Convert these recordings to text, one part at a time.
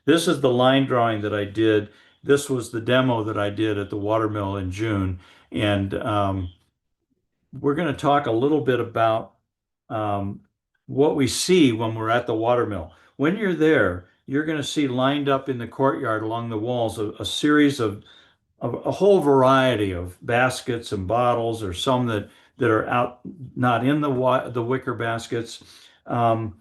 This is the line drawing that I did. This was the demo that I did at the watermill in June. And we're going to talk a little bit about um, what we see when we're at the watermill. When you're there, you're going to see lined up in the courtyard along the walls a series of a whole variety of baskets and bottles, or some that are out not in the wicker baskets. Um,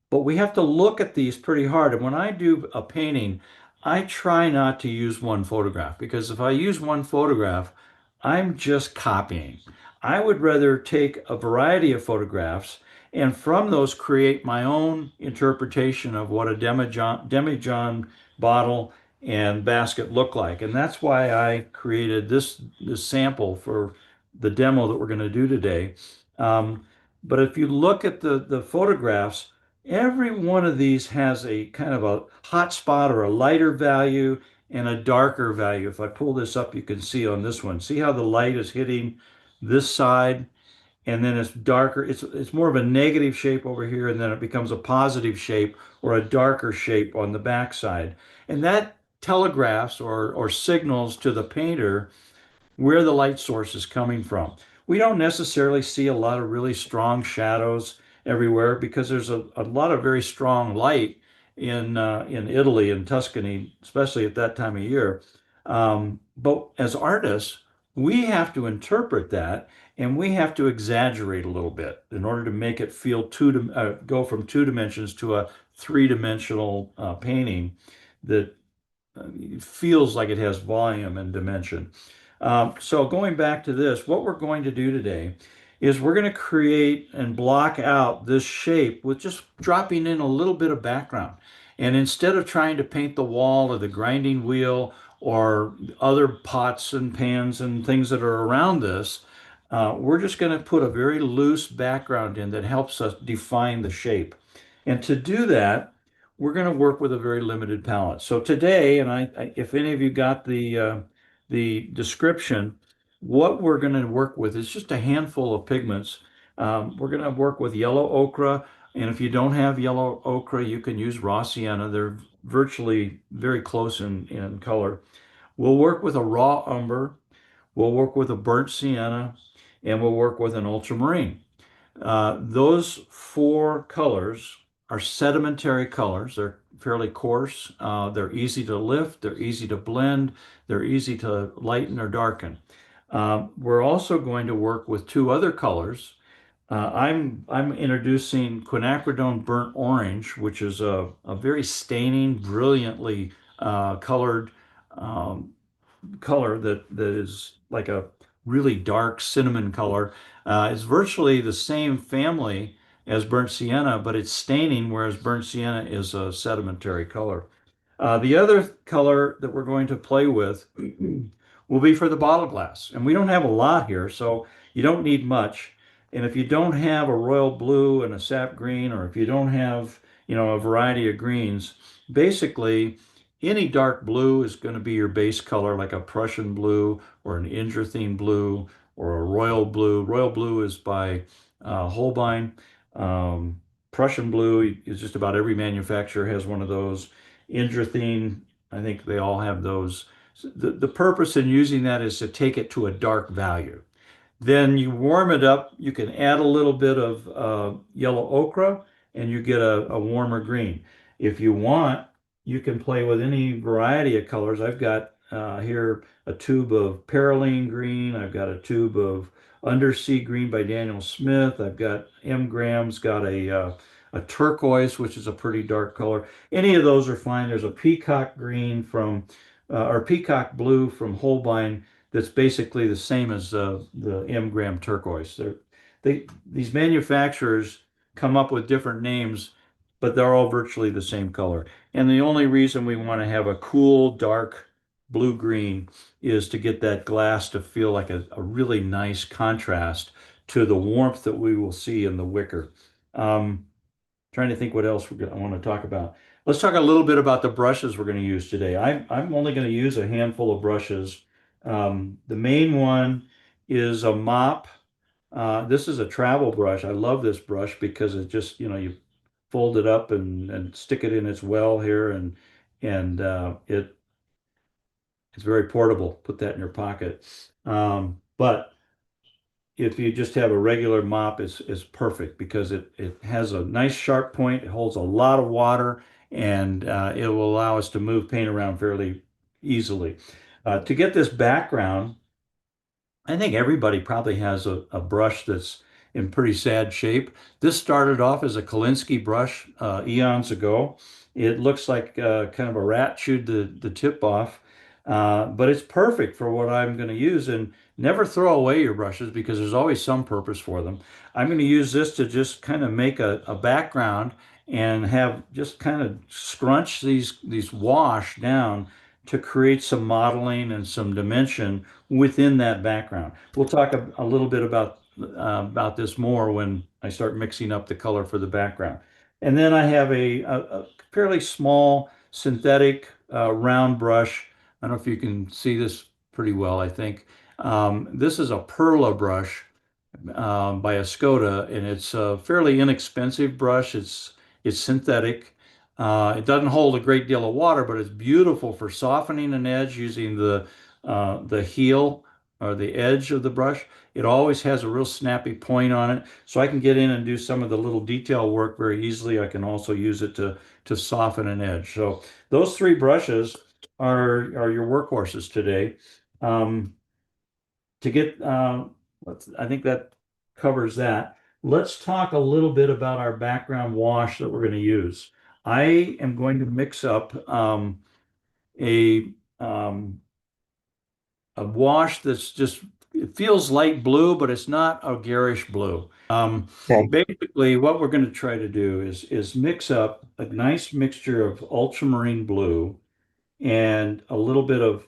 but we have to look at these pretty hard. And when I do a painting, I try not to use one photograph, because if I use one photograph, I'm just copying. I would rather take a variety of photographs and from those create my own interpretation of what a demijohn bottle and basket look like. And that's why I created this sample for the demo that we're going to do today. But if you look at the photographs, every one of these has a kind of a hot spot or a lighter value and a darker value. If I pull this up, you can see on this one. See how the light is hitting this side, and then it's darker. It's more of a negative shape over here, and then it becomes a positive shape or a darker shape on the back side. And that telegraphs or signals to the painter where the light source is coming from. We don't necessarily see a lot of really strong shadows everywhere, because there's a lot of very strong light in Italy and Tuscany, especially at that time of year. But as artists, we have to interpret that, and we have to exaggerate a little bit in order to make it feel go from two dimensions to a three-dimensional painting that feels like it has volume and dimension. So going back to this, what we're going to do today is we're going to create and block out this shape with just dropping in a little bit of background. And instead of trying to paint the wall or the grinding wheel or other pots and pans and things that are around this, we're just going to put a very loose background in that helps us define the shape. And to do that, we're going to work with a very limited palette. So today, and if any of you got the description, what we're going to work with is just a handful of pigments. We're going to work with yellow ochre, and if you don't have yellow ochre, you can use raw sienna. They're virtually very close in color. We'll work with a raw umber, we'll work with a burnt sienna, and we'll work with an ultramarine. Those four colors are sedimentary colors. They're fairly coarse. They're easy to lift. They're easy to blend. They're easy to lighten or darken. We're also going to work with two other colors. I'm introducing quinacridone burnt orange, which is a very staining, brilliantly colored um, color that is like a really dark cinnamon color. It's virtually the same family as burnt sienna, but it's staining, whereas burnt sienna is a sedimentary color. The other color that we're going to play with will be for the bottle glass. And we don't have a lot here, so you don't need much. And if you don't have a royal blue and a sap green, or if you don't have, a variety of greens, basically any dark blue is going to be your base color, like a Prussian blue or an Indrathine blue or a royal blue. Royal blue is by Holbein. Um, Prussian blue is just about every manufacturer has one of those. Indrathine, I think they all have those. So the purpose in using that is to take it to a dark value. Then you warm it up. You can add a little bit of yellow ochre and you get a warmer green. If you want, you can play with any variety of colors. I've got here a tube of perylene green. I've got a tube of undersea green by Daniel Smith. I've got M. Graham's got a turquoise, which is a pretty dark color. Any of those are fine. There's a peacock green or peacock blue from Holbein that's basically the same as the M. Graham turquoise. These manufacturers come up with different names, but they're all virtually the same color. And the only reason we want to have a cool, dark blue-green is to get that glass to feel like a really nice contrast to the warmth that we will see in the wicker. Um, Trying to think what else I want to talk about. Let's talk a little bit about the brushes we're going to use today. I'm only going to use a handful of brushes. The main one is a mop. This is a travel brush. I love this brush because it just, you fold it up and stick it in its well here, and it's very portable. Put that in your pocket. But if you just have a regular mop, is perfect because it has a nice sharp point. It holds a lot of water, and it will allow us to move paint around fairly easily. To get this background, I think everybody probably has a brush that's in pretty sad shape. This started off as a Kolinsky brush eons ago. It looks like kind of a rat chewed the tip off, but it's perfect for what I'm going to use. And never throw away your brushes because there's always some purpose for them. I'm going to use this to just kind of make a background and have just kind of scrunch these wash down to create some modeling and some dimension within that background. We'll talk a little bit about this more when I start mixing up the color for the background. And then I have a fairly small synthetic round brush. I don't know if you can see this pretty well, I think. This is a Perla brush by Escoda, and it's a fairly inexpensive brush. It's synthetic. It doesn't hold a great deal of water, but it's beautiful for softening an edge using the heel or the edge of the brush. It always has a real snappy point on it, so I can get in and do some of the little detail work very easily. I can also use it to soften an edge. So those three brushes are your workhorses today. To get I think that covers that. Let's talk a little bit about our background wash that we're going to use. I am going to mix up a um, a wash that's just it feels light blue, but it's not a garish blue. Okay. Basically, what we're going to try to do is mix up a nice mixture of ultramarine blue and a little bit of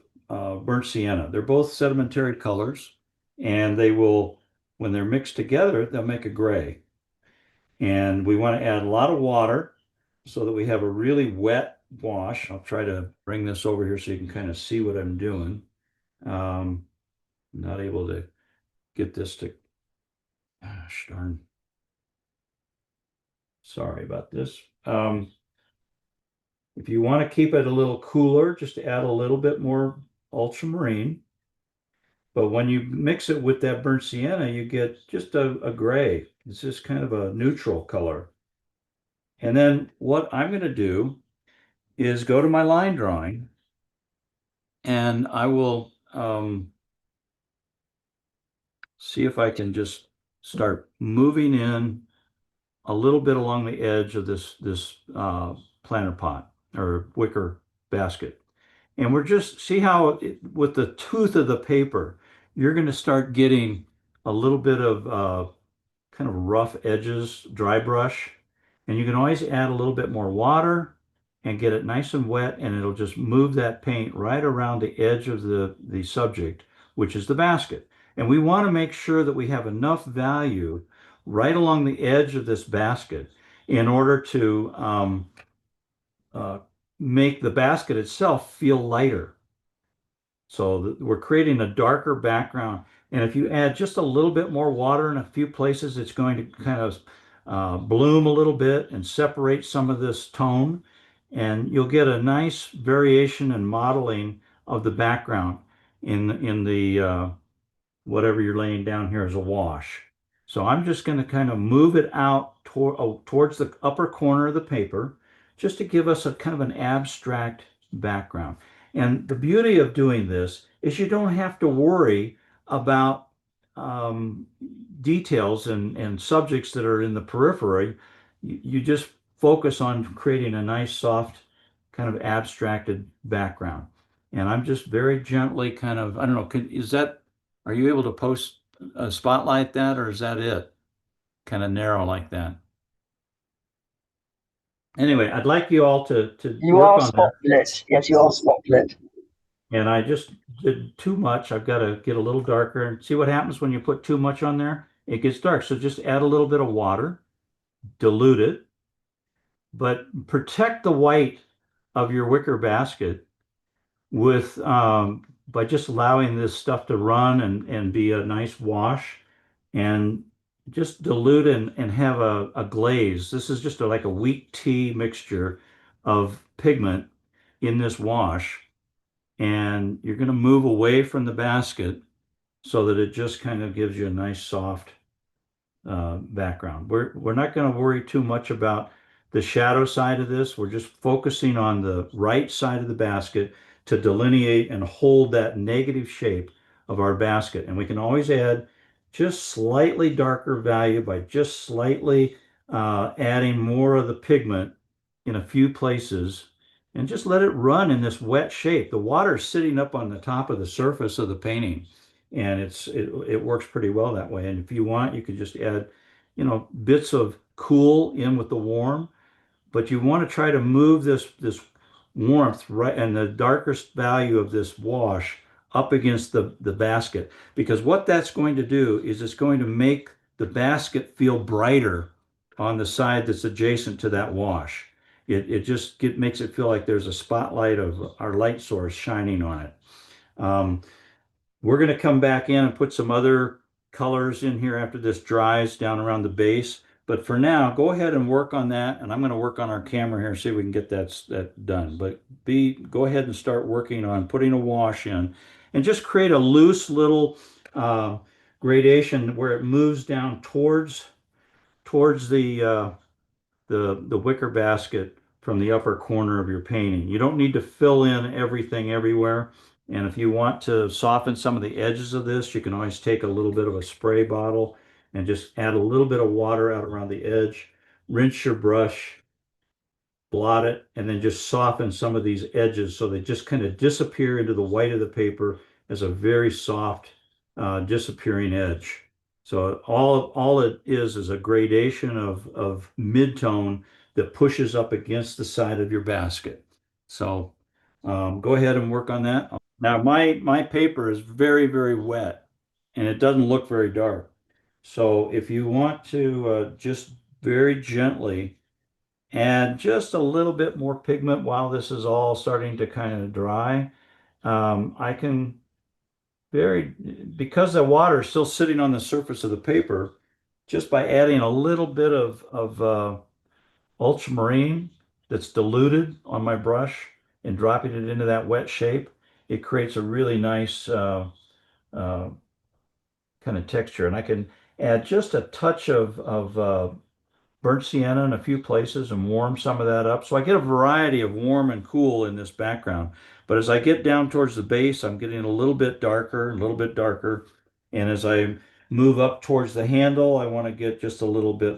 burnt sienna. They're both sedimentary colors, and they will, when they're mixed together, they'll make a gray. And we want to add a lot of water so that we have a really wet wash. I'll try to bring this over here so you can kind of see what I'm doing. Um, not able to get this to, gosh darn, sorry about this. If you want to keep it a little cooler, just add a little bit more ultramarine. But when you mix it with that burnt sienna, you get just a gray. It's just kind of a neutral color. And then what I'm going to do is go to my line drawing and I will see if I can just start moving in a little bit along the edge of this planter pot or wicker basket. And we're just see how with the tooth of the paper, you're going to start getting a little bit of kind of rough edges, dry brush. And you can always add a little bit more water and get it nice and wet, and it'll just move that paint right around the edge of the subject, which is the basket. And we want to make sure that we have enough value right along the edge of this basket in order to uh, make the basket itself feel lighter. So we're creating a darker background. And if you add just a little bit more water in a few places, it's going to kind of bloom a little bit and separate some of this tone. And you'll get a nice variation and modeling of the background in the whatever you're laying down here as a wash. So I'm just going to kind of move it out towards the upper corner of the paper just to give us a kind of an abstract background. And the beauty of doing this is you don't have to worry about um, details and subjects that are in the periphery. You just focus on creating a nice, soft, kind of abstracted background. And I'm just very gently kind of, I don't know, is that are you able to post a spotlight that, or is that it? Kind of narrow like that. Anyway, I'd like you all to You work are on that. spotlit. Yes, you are spotlit. And I just did too much. I've got to get a little darker and see what happens when you put too much on there. It gets dark. So just add a little bit of water, dilute it, but protect the white of your wicker basket with by just allowing this stuff to run and be a nice wash and just dilute and have a glaze. This is just like a weak tea mixture of pigment in this wash, and you're going to move away from the basket so that it just kind of gives you a nice soft background. We're not going to worry too much about the shadow side of this. We're just focusing on the right side of the basket to delineate and hold that negative shape of our basket. And we can always add just slightly darker value by just slightly adding more of the pigment in a few places and just let it run in this wet shape. The water is sitting up on the top of the surface of the painting, and it works pretty well that way. And if you want, you could just add, bits of cool in with the warm, but you want to try to move this warmth right and the darkest value of this wash up against the basket, because what that's going to do is it's going to make the basket feel brighter on the side that's adjacent to that wash. It just makes it feel like there's a spotlight of our light source shining on it. Um, we're going to come back in and put some other colors in here after this dries down around the base. But for now, go ahead and work on that. And I'm going to work on our camera here and see if we can get that done. But go ahead and start working on putting a wash in and just create a loose little uh, gradation where it moves down towards the wicker basket from the upper corner of your painting. You don't need to fill in everything everywhere. And if you want to soften some of the edges of this, you can always take a little bit of a spray bottle and just add a little bit of water out around the edge, rinse your brush, blot it, and then just soften some of these edges so they just kind of disappear into the white of the paper as a very soft, disappearing edge. So all it is a gradation of mid-tone that pushes up against the side of your basket. So go ahead and work on that. Now my paper is very, very wet and it doesn't look very dark. So if you want to just very gently add just a little bit more pigment while this is all starting to kind of dry. I can because the water is still sitting on the surface of the paper, just by adding a little bit of ultramarine that's diluted on my brush and dropping it into that wet shape, it creates a really nice uh, kind of texture. And I can add just a touch of burnt sienna in a few places and warm some of that up. So I get a variety of warm and cool in this background. But as I get down towards the base, I'm getting a little bit darker, a little bit darker. And as I move up towards the handle, I want to get just a little bit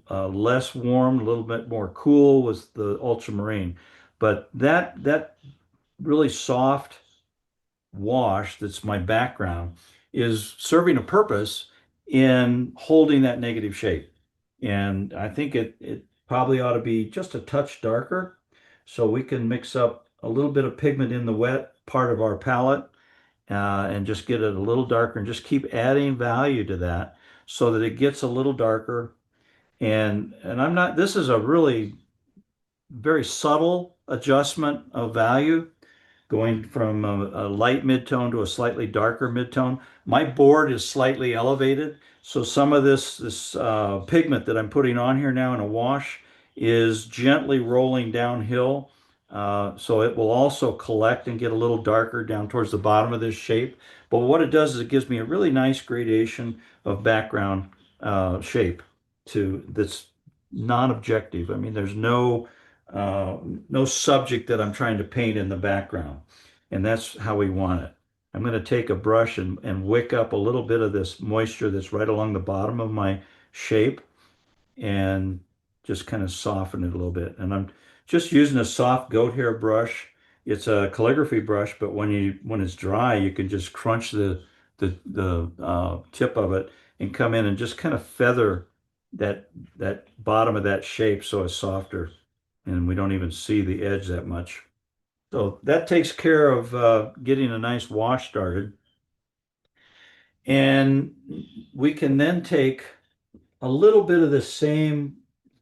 less warm, a little bit more cool with the ultramarine. But that really soft wash that's my background is serving a purpose in holding that negative shape. And I think it probably ought to be just a touch darker so we can mix up a little bit of pigment in the wet part of our palette and just get it a little darker and just keep adding value to that so that it gets a little darker. And I'm not, this is a really very subtle adjustment of value going from a light midtone to a slightly darker midtone. My board is slightly elevated, so some of this pigment that I'm putting on here now in a wash is gently rolling downhill. So it will also collect and get a little darker down towards the bottom of this shape. But what it does is it gives me a really nice gradation of background shape that's non-objective. I mean, there's no subject that I'm trying to paint in the background. And that's how we want it. I'm going to take a brush and wick up a little bit of this moisture that's right along the bottom of my shape and just kind of soften it a little bit. And I'm just using a soft goat hair brush. It's a calligraphy brush, but when it's dry, you can just crunch the tip of it and come in and just kind of feather that bottom of that shape so it's softer and we don't even see the edge that much. So that takes care of getting a nice wash started. And we can then take a little bit of the same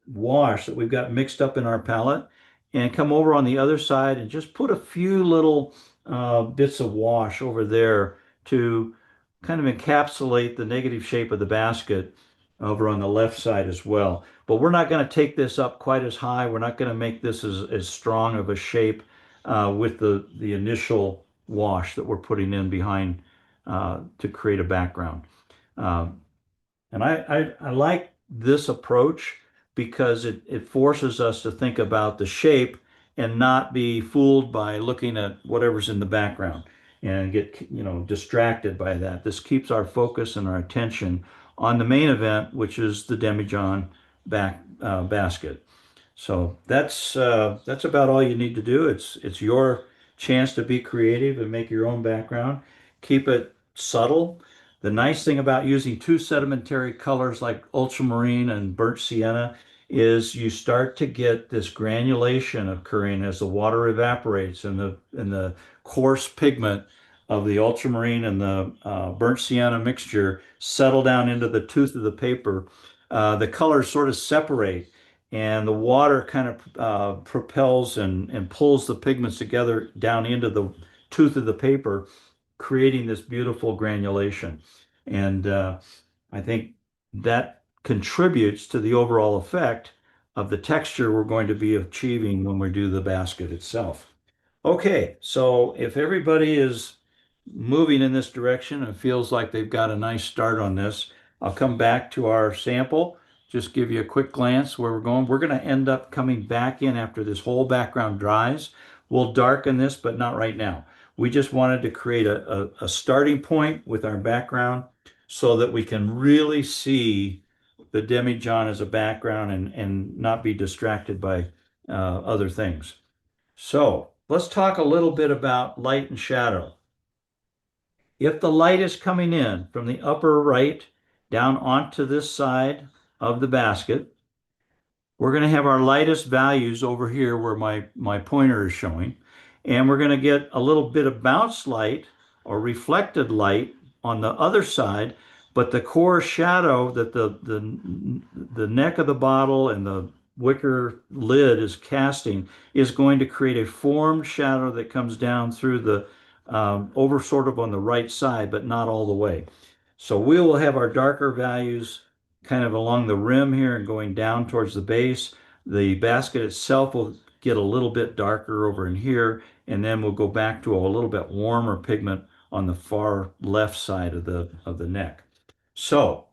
wash that we've got mixed up in our palette and come over on the other side and just put a few little bits of wash over there to kind of encapsulate the negative shape of the basket over on the left side as well. But we're not going to take this up quite as high. We're not going to make this as strong of a shape with the initial wash that we're putting in behind to create a background. Um, and I like this approach because it forces us to think about the shape and not be fooled by looking at whatever's in the background and get, distracted by that. This keeps our focus and our attention on the main event, which is the demijohn basket. So that's about all you need to do. It's your chance to be creative and make your own background. Keep it subtle. The nice thing about using two sedimentary colors like ultramarine and burnt sienna is you start to get this granulation occurring as the water evaporates and the coarse pigment of the ultramarine and the burnt sienna mixture settle down into the tooth of the paper. The colors sort of separate and the water kind of propels and pulls the pigments together down into the tooth of the paper, creating this beautiful granulation. And I think that contributes to the overall effect of the texture we're going to be achieving when we do the basket itself. Okay, so if everybody is moving in this direction and feels like they've got a nice start on this, I'll come back to our sample, just give you a quick glance where we're going. We're going to end up coming back in after this whole background dries. We'll darken this, but not right now. We just wanted to create a starting point with our background so that we can really see the demijohn as a background and not be distracted by other things. So let's talk a little bit about light and shadow. If the light is coming in from the upper right down onto this side of the basket, we're going to have our lightest values over here where my pointer is showing. And we're going to get a little bit of bounce light or reflected light on the other side. But the core shadow that the neck of the bottle and the wicker lid is casting is going to create a formed shadow that comes down through the over sort of on the right side, but not all the way. So we will have our darker values kind of along the rim here and going down towards the base. The basket itself will get a little bit darker over in here, and then we'll go back to a little bit warmer pigment on the far left side of the neck. So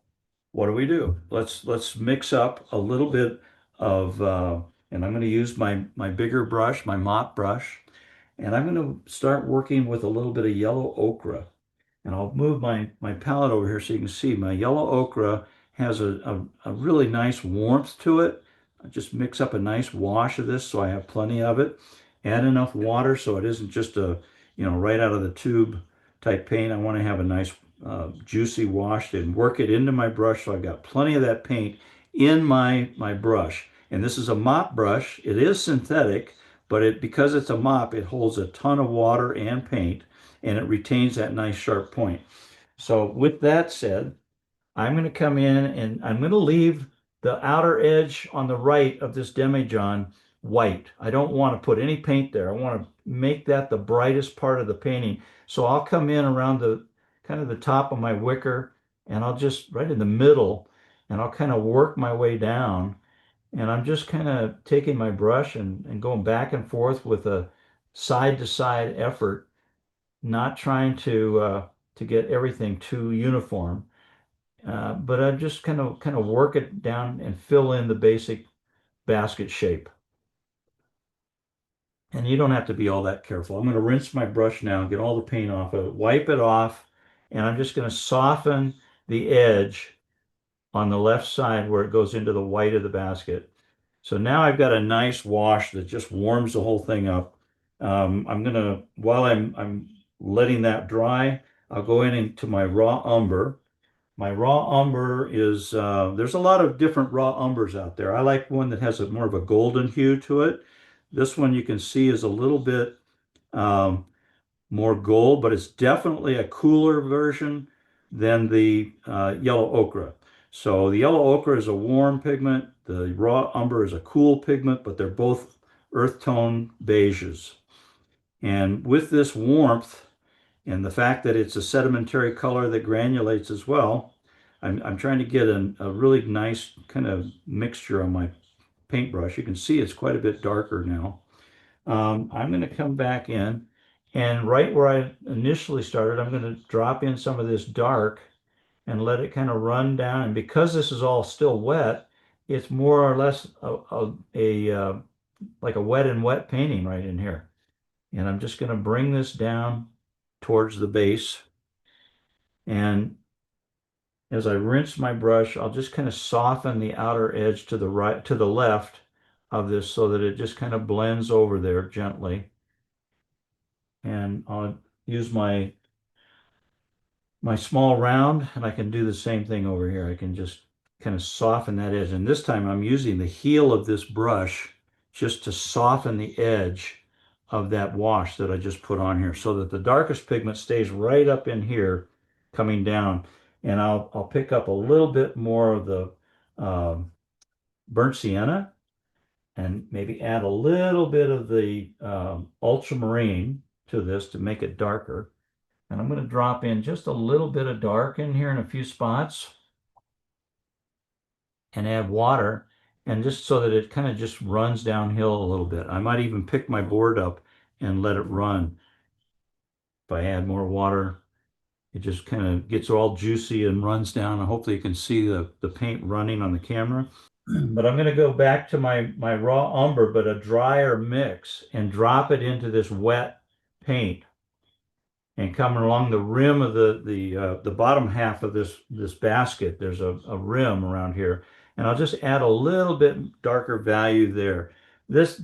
what do we do? Let's mix up a little bit of, and I'm going to use my bigger brush, my mop brush, and I'm going to start working with a little bit of yellow ochre. And I'll move my palette over here so you can see my yellow ochre has a really nice warmth to it. I just mix up a nice wash of this so I have plenty of it. Add enough water so it isn't just right out of the tube type paint. I want to have a nice juicy wash and work it into my brush so I've got plenty of that paint in my brush. And this is a mop brush. It is synthetic, but because it's a mop, it holds a ton of water and paint and it retains that nice sharp point. So with that said, I'm going to come in and I'm going to leave the outer edge on the right of this demijohn white. I don't want to put any paint there. I want to make that the brightest part of the painting. So I'll come in around the kind of the top of my wicker and I'll just right in the middle and I'll kind of work my way down. And I'm just kind of taking my brush and going back and forth with a side to side effort, not trying to get everything too uniform, but I just kind of work it down and fill in the basic basket shape. And you don't have to be all that careful. I'm going to rinse my brush now and get all the paint off of it, wipe it off, and I'm just going to soften the edge on the left side where it goes into the white of the basket. So now I've got a nice wash that just warms the whole thing up. While I'm letting that dry, I'll go into my raw umber. My raw umber is, there's a lot of different raw umbers out there. I like one that has more of a golden hue to it. This one you can see is a little bit um, more gold, but it's definitely a cooler version than the yellow ochre. So the yellow ochre is a warm pigment. The raw umber is a cool pigment, but they're both earth tone beiges. And with this warmth and the fact that it's a sedimentary color that granulates as well, I'm trying to get a really nice kind of mixture on my paintbrush. You can see it's quite a bit darker now. I'm going to come back in and right where I initially started, I'm going to drop in some of this dark and let it kind of run down. And because this is all still wet, it's more or less like a wet and wet painting right in here. And I'm just going to bring this down towards the base. And as I rinse my brush, I'll just kind of soften the outer edge to the right, to the left of this so that it just kind of blends over there gently. And I'll use my small round and I can do the same thing over here. I can just kind of soften that edge. And this time I'm using the heel of this brush just to soften the edge of that wash that I just put on here so that the darkest pigment stays right up in here coming down. And I'll pick up a little bit more of the um, burnt sienna and maybe add a little bit of the ultramarine to this to make it darker. And I'm going to drop in just a little bit of dark in here in a few spots and add water and just so that it kind of just runs downhill a little bit. I might even pick my board up and let it run. If I add more water, it just kind of gets all juicy and runs down. And hopefully you can see the paint running on the camera. But I'm going to go back to my raw umber, but a drier mix and drop it into this wet paint and coming along the rim of the bottom half of this basket, there's a rim around here, and I'll just add a little bit darker value there. This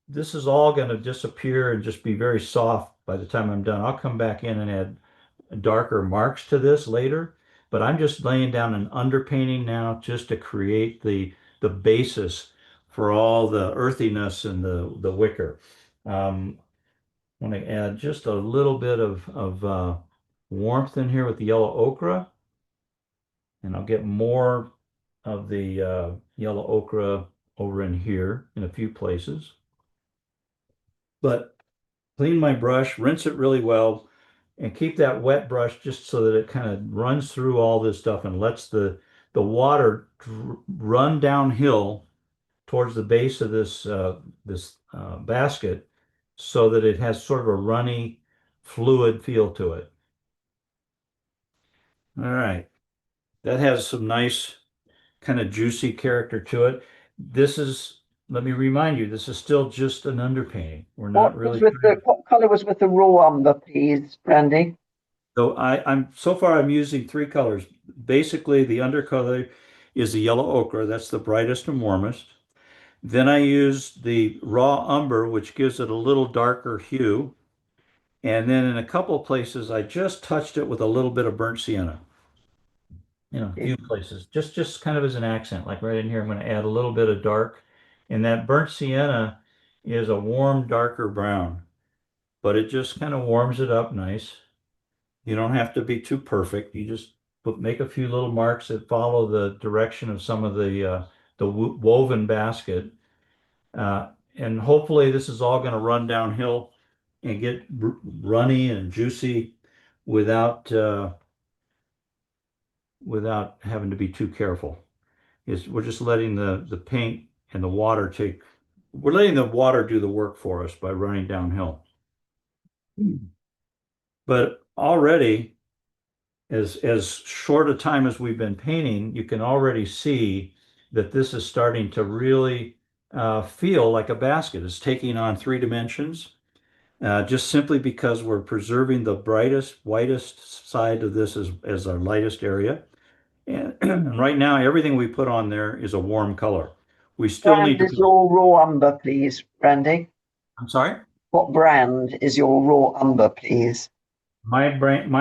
this is all going to disappear and just be very soft by the time I'm done. I'll come back in and add darker marks to this later, but I'm just laying down an underpainting now just to create the basis for all the earthiness and the wicker. I want to add just a little bit of warmth in here with the yellow ochre, and I'll get more of the yellow ochre over in here in a few places. But clean my brush, rinse it really well, and keep that wet brush just so that it kind of runs through all this stuff and lets the water run downhill towards the base of this basket so that it has sort of a runny fluid feel to it. All right, that has some nice kind of juicy character to it. This is, let me remind you, this is still just an underpainting. We're not really trying to, What color was with the raw umber, please, Randy? so I'm so far I'm using three colors. Basically, the undercolor is the yellow ochre, that's the brightest and warmest. Then I use the raw umber, which gives it a little darker hue. And then in a couple of places, I just touched it with a little bit of burnt sienna. A few places, just kind of as an accent. Like right in here, I'm going to add a little bit of dark. And that burnt sienna is a warm, darker brown, but it just kind of warms it up nice. You don't have to be too perfect. You just make a few little marks that follow the direction of some of the woven basket. And hopefully this is all going to run downhill and get runny and juicy without without having to be too careful. We're just letting the paint and the water we're letting the water do the work for us by running downhill. But already, as short a time as we've been painting, you can already see that this is starting to really feel like a basket. It's taking on three dimensions, just simply because we're preserving the brightest, whitest side of this as our lightest area. And right now, everything we put on there is a warm color. We still need Brand to is put, your raw umber, please, Randy? I'm sorry? What brand is your raw umber, please? My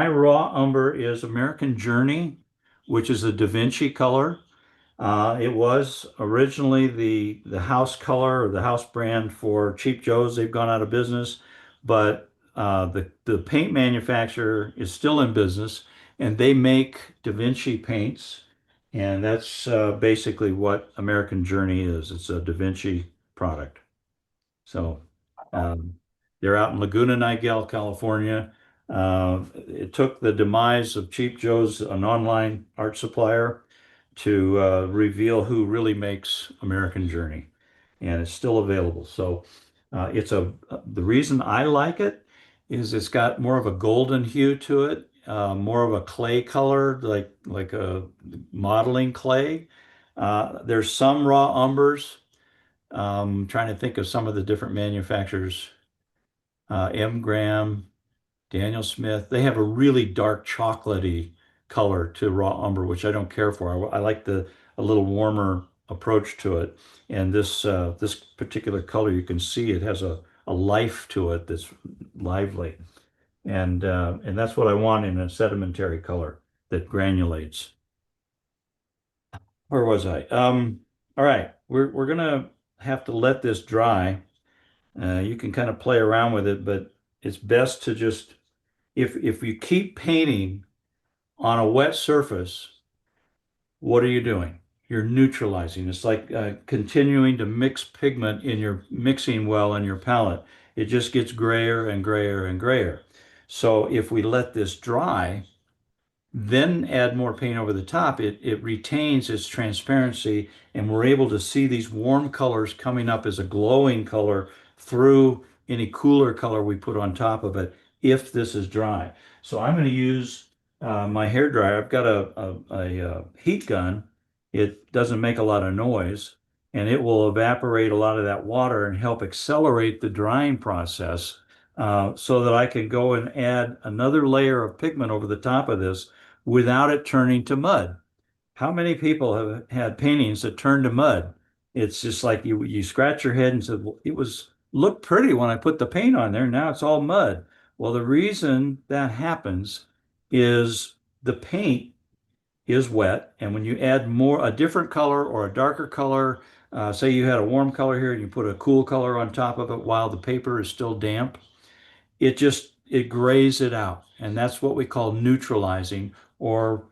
raw umber is American Journey, which is a Da Vinci color. It was originally the house color or the house brand for Cheap Joe's. They've gone out of business, but the paint manufacturer is still in business, and they make Da Vinci paints, and that's basically what American Journey is. It's a Da Vinci product. So um, they're out in Laguna Niguel, California. It took the demise of Cheap Joe's, an online art supplier, to reveal who really makes American Journey, and it's still available. So The reason I like it is it's got more of a golden hue to it, more of a clay color, like a modeling clay. There's some raw umbers. Trying to think of some of the different manufacturers. M. Graham, Daniel Smith. They have a really dark chocolatey color to raw umber, which I don't care for. I like the a little warmer approach to it. And this particular color, you can see it has a life to it that's lively. And that's what I want in a sedimentary color that granulates. Where was I? All right, we're gonna have to let this dry. You can kind of play around with it, but it's best to just if you keep painting on a wet surface, what are you doing? You're neutralizing. It's like continuing to mix pigment in your mixing well in your palette. It just gets grayer and grayer and grayer. So if we let this dry, then add more paint over the top, it retains its transparency, and we're able to see these warm colors coming up as a glowing color through any cooler color we put on top of it if this is dry. So I'm going to use my hair dryer. I've got a heat gun. It doesn't make a lot of noise, and it will evaporate a lot of that water and help accelerate the drying process so that I can go and add another layer of pigment over the top of this without it turning to mud. How many people have had paintings that turn to mud? It's just like you scratch your head and said, well, it was looked pretty when I put the paint on there. Now it's all mud. Well, the reason that happens is the paint is wet, and when you add a different color or a darker color, say you had a warm color here and you put a cool color on top of it while the paper is still damp, it grays it out, and that's what we call neutralizing, or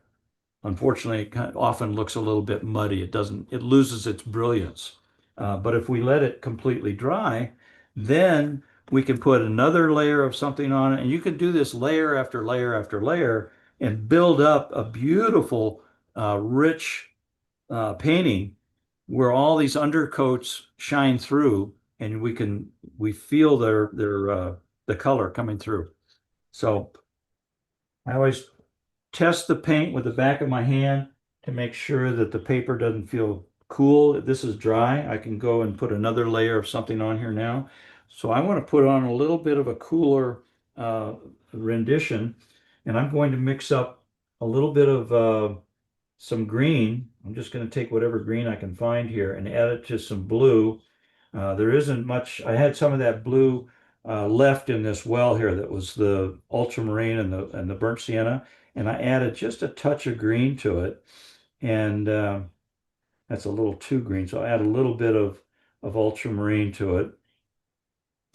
unfortunately, it often looks a little bit muddy. It loses its brilliance. But if we let it completely dry, then we can put another layer of something on it. And you can do this layer after layer after layer and build up a beautiful, rich painting where all these undercoats shine through and we feel the color coming through. So I always test the paint with the back of my hand to make sure that the paper doesn't feel cool. If this is dry, I can go and put another layer of something on here now. So I want to put on a little bit of a cooler uh, rendition, and I'm going to mix up a little bit of some green. I'm just going to take whatever green I can find here and add it to some blue. There isn't much. I had some of that blue left in this well here that was the ultramarine and the burnt sienna, and I added just a touch of green to it, and that's a little too green, so I add a little bit of ultramarine to it,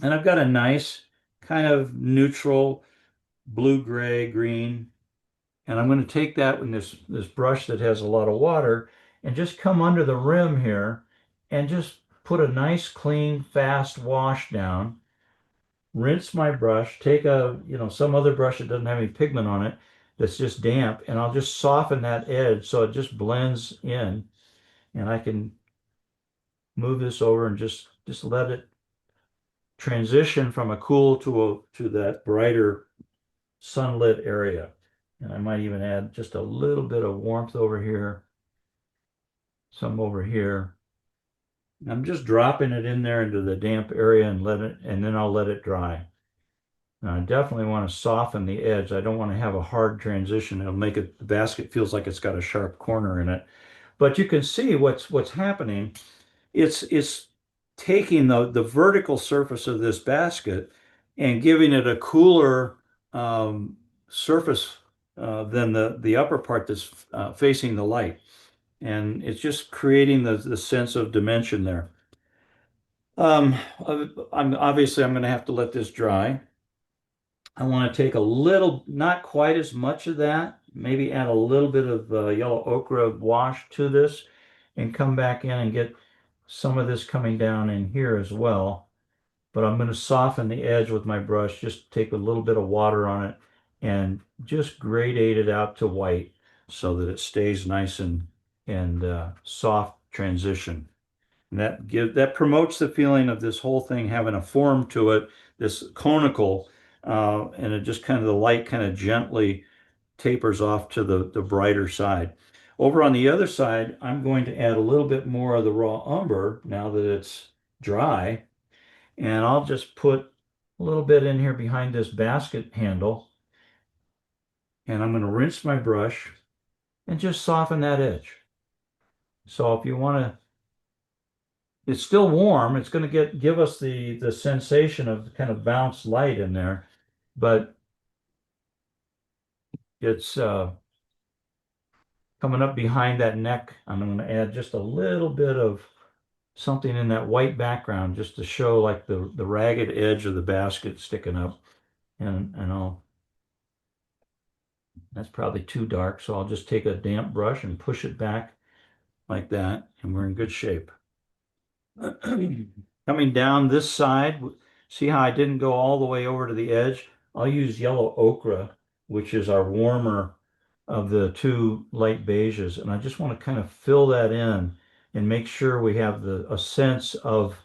and I've got a nice kind of neutral blue gray green, and I'm going to take that with this brush that has a lot of water and just come under the rim here and just put a nice clean fast wash down, rinse my brush, take some other brush that doesn't have any pigment on it that's just damp, and I'll just soften that edge so it just blends in, and I can move this over and just let it transition from a cool to that brighter sunlit area. And I might even add just a little bit of warmth over here, some over here. I'm just dropping it in there into the damp area and then I'll let it dry. Now, I definitely want to soften the edge. I don't want to have a hard transition. It'll make the basket feels like it's got a sharp corner in it. But you can see what's happening. It's taking the vertical surface of this basket and giving it a cooler surface than the upper part that's facing the light. And it's just creating the sense of dimension there. I'm going to have to let this dry. I want to take a little, not quite as much of that, maybe add a little bit of yellow ochre wash to this and come back in and get some of this coming down in here as well. But I'm going to soften the edge with my brush, just take a little bit of water on it and just gradate it out to white so that it stays nice and soft transition. And that promotes the feeling of this whole thing having a form to it, this conical, and it just kind of the light kind of gently tapers off to the brighter side. Over on the other side, I'm going to add a little bit more of the raw umber now that it's dry, and I'll just put a little bit in here behind this basket handle, and I'm going to rinse my brush and just soften that edge. So if you want to, it's still warm. It's going to give us the sensation of kind of bounce light in there, but it's coming up behind that neck. I'm going to add just a little bit of something in that white background just to show like the ragged edge of the basket sticking up. And that's probably too dark, so I'll just take a damp brush and push it back like that, and we're in good shape. Coming down this side, see how I didn't go all the way over to the edge? I'll use yellow ochre, which is our warmer of the two light beiges, and I just want to kind of fill that in and make sure we have a sense of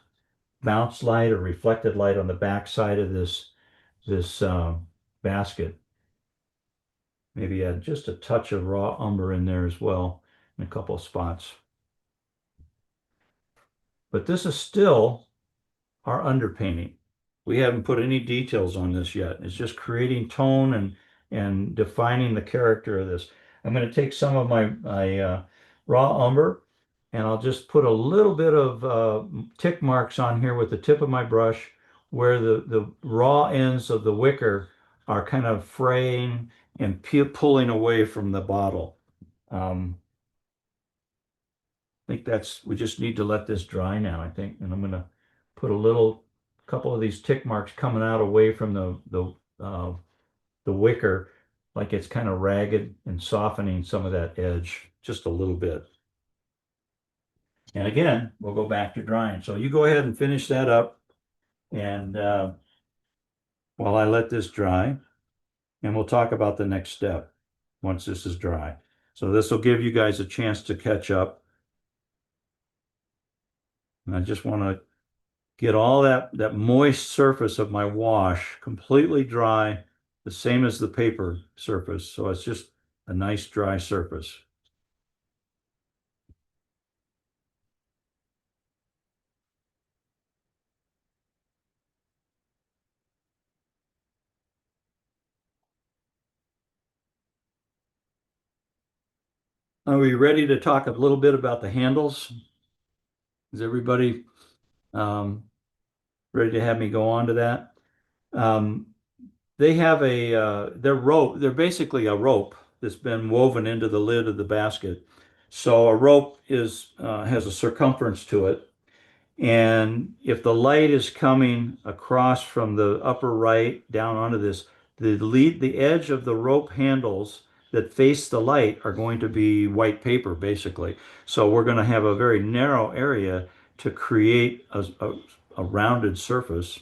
bounce light or reflected light on the back side of this basket. Maybe add just a touch of raw umber in there as well in a couple of spots. But this is still our underpainting. We haven't put any details on this yet. It's just creating tone and defining the character of this. I'm going to take some of my raw umber and I'll just put a little bit of tick marks on here with the tip of my brush where the raw ends of the wicker are kind of fraying and pulling away from the bottle. I think we just need to let this dry now, I think. And I'm going to put a couple of these tick marks coming out away from the wicker, like it's kind of ragged and softening some of that edge just a little bit. And again, we'll go back to drying. So you go ahead and finish that up. And while I let this dry, and we'll talk about the next step once this is dry. So this will give you guys a chance to catch up. And I just want to get all that moist surface of my wash completely dry, the same as the paper surface. So it's just a nice dry surface. Are we ready to talk a little bit about the handles? Is everybody ready to have me go on to that? They have they're basically a rope that's been woven into the lid of the basket. So a rope has a circumference to it. And if the light is coming across from the upper right down onto this, the edge of the rope handles that face the light are going to be white paper, basically. So we're going to have a very narrow area to create a rounded surface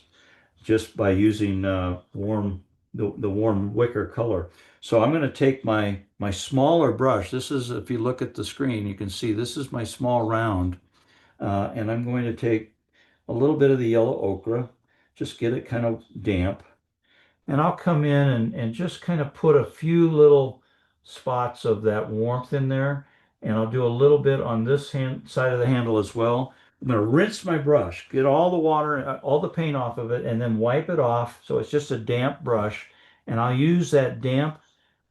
just by using the warm wicker color. So I'm going to take my smaller brush. This is, if you look at the screen, you can see this is my small round. And I'm going to take a little bit of the yellow ochre, just get it kind of damp. And I'll come in and just kind of put a few little spots of that warmth in there. And I'll do a little bit on this side of the handle as well. I'm going to rinse my brush, get all the water, all the paint off of it, and then wipe it off. So it's just a damp brush. And I'll use that damp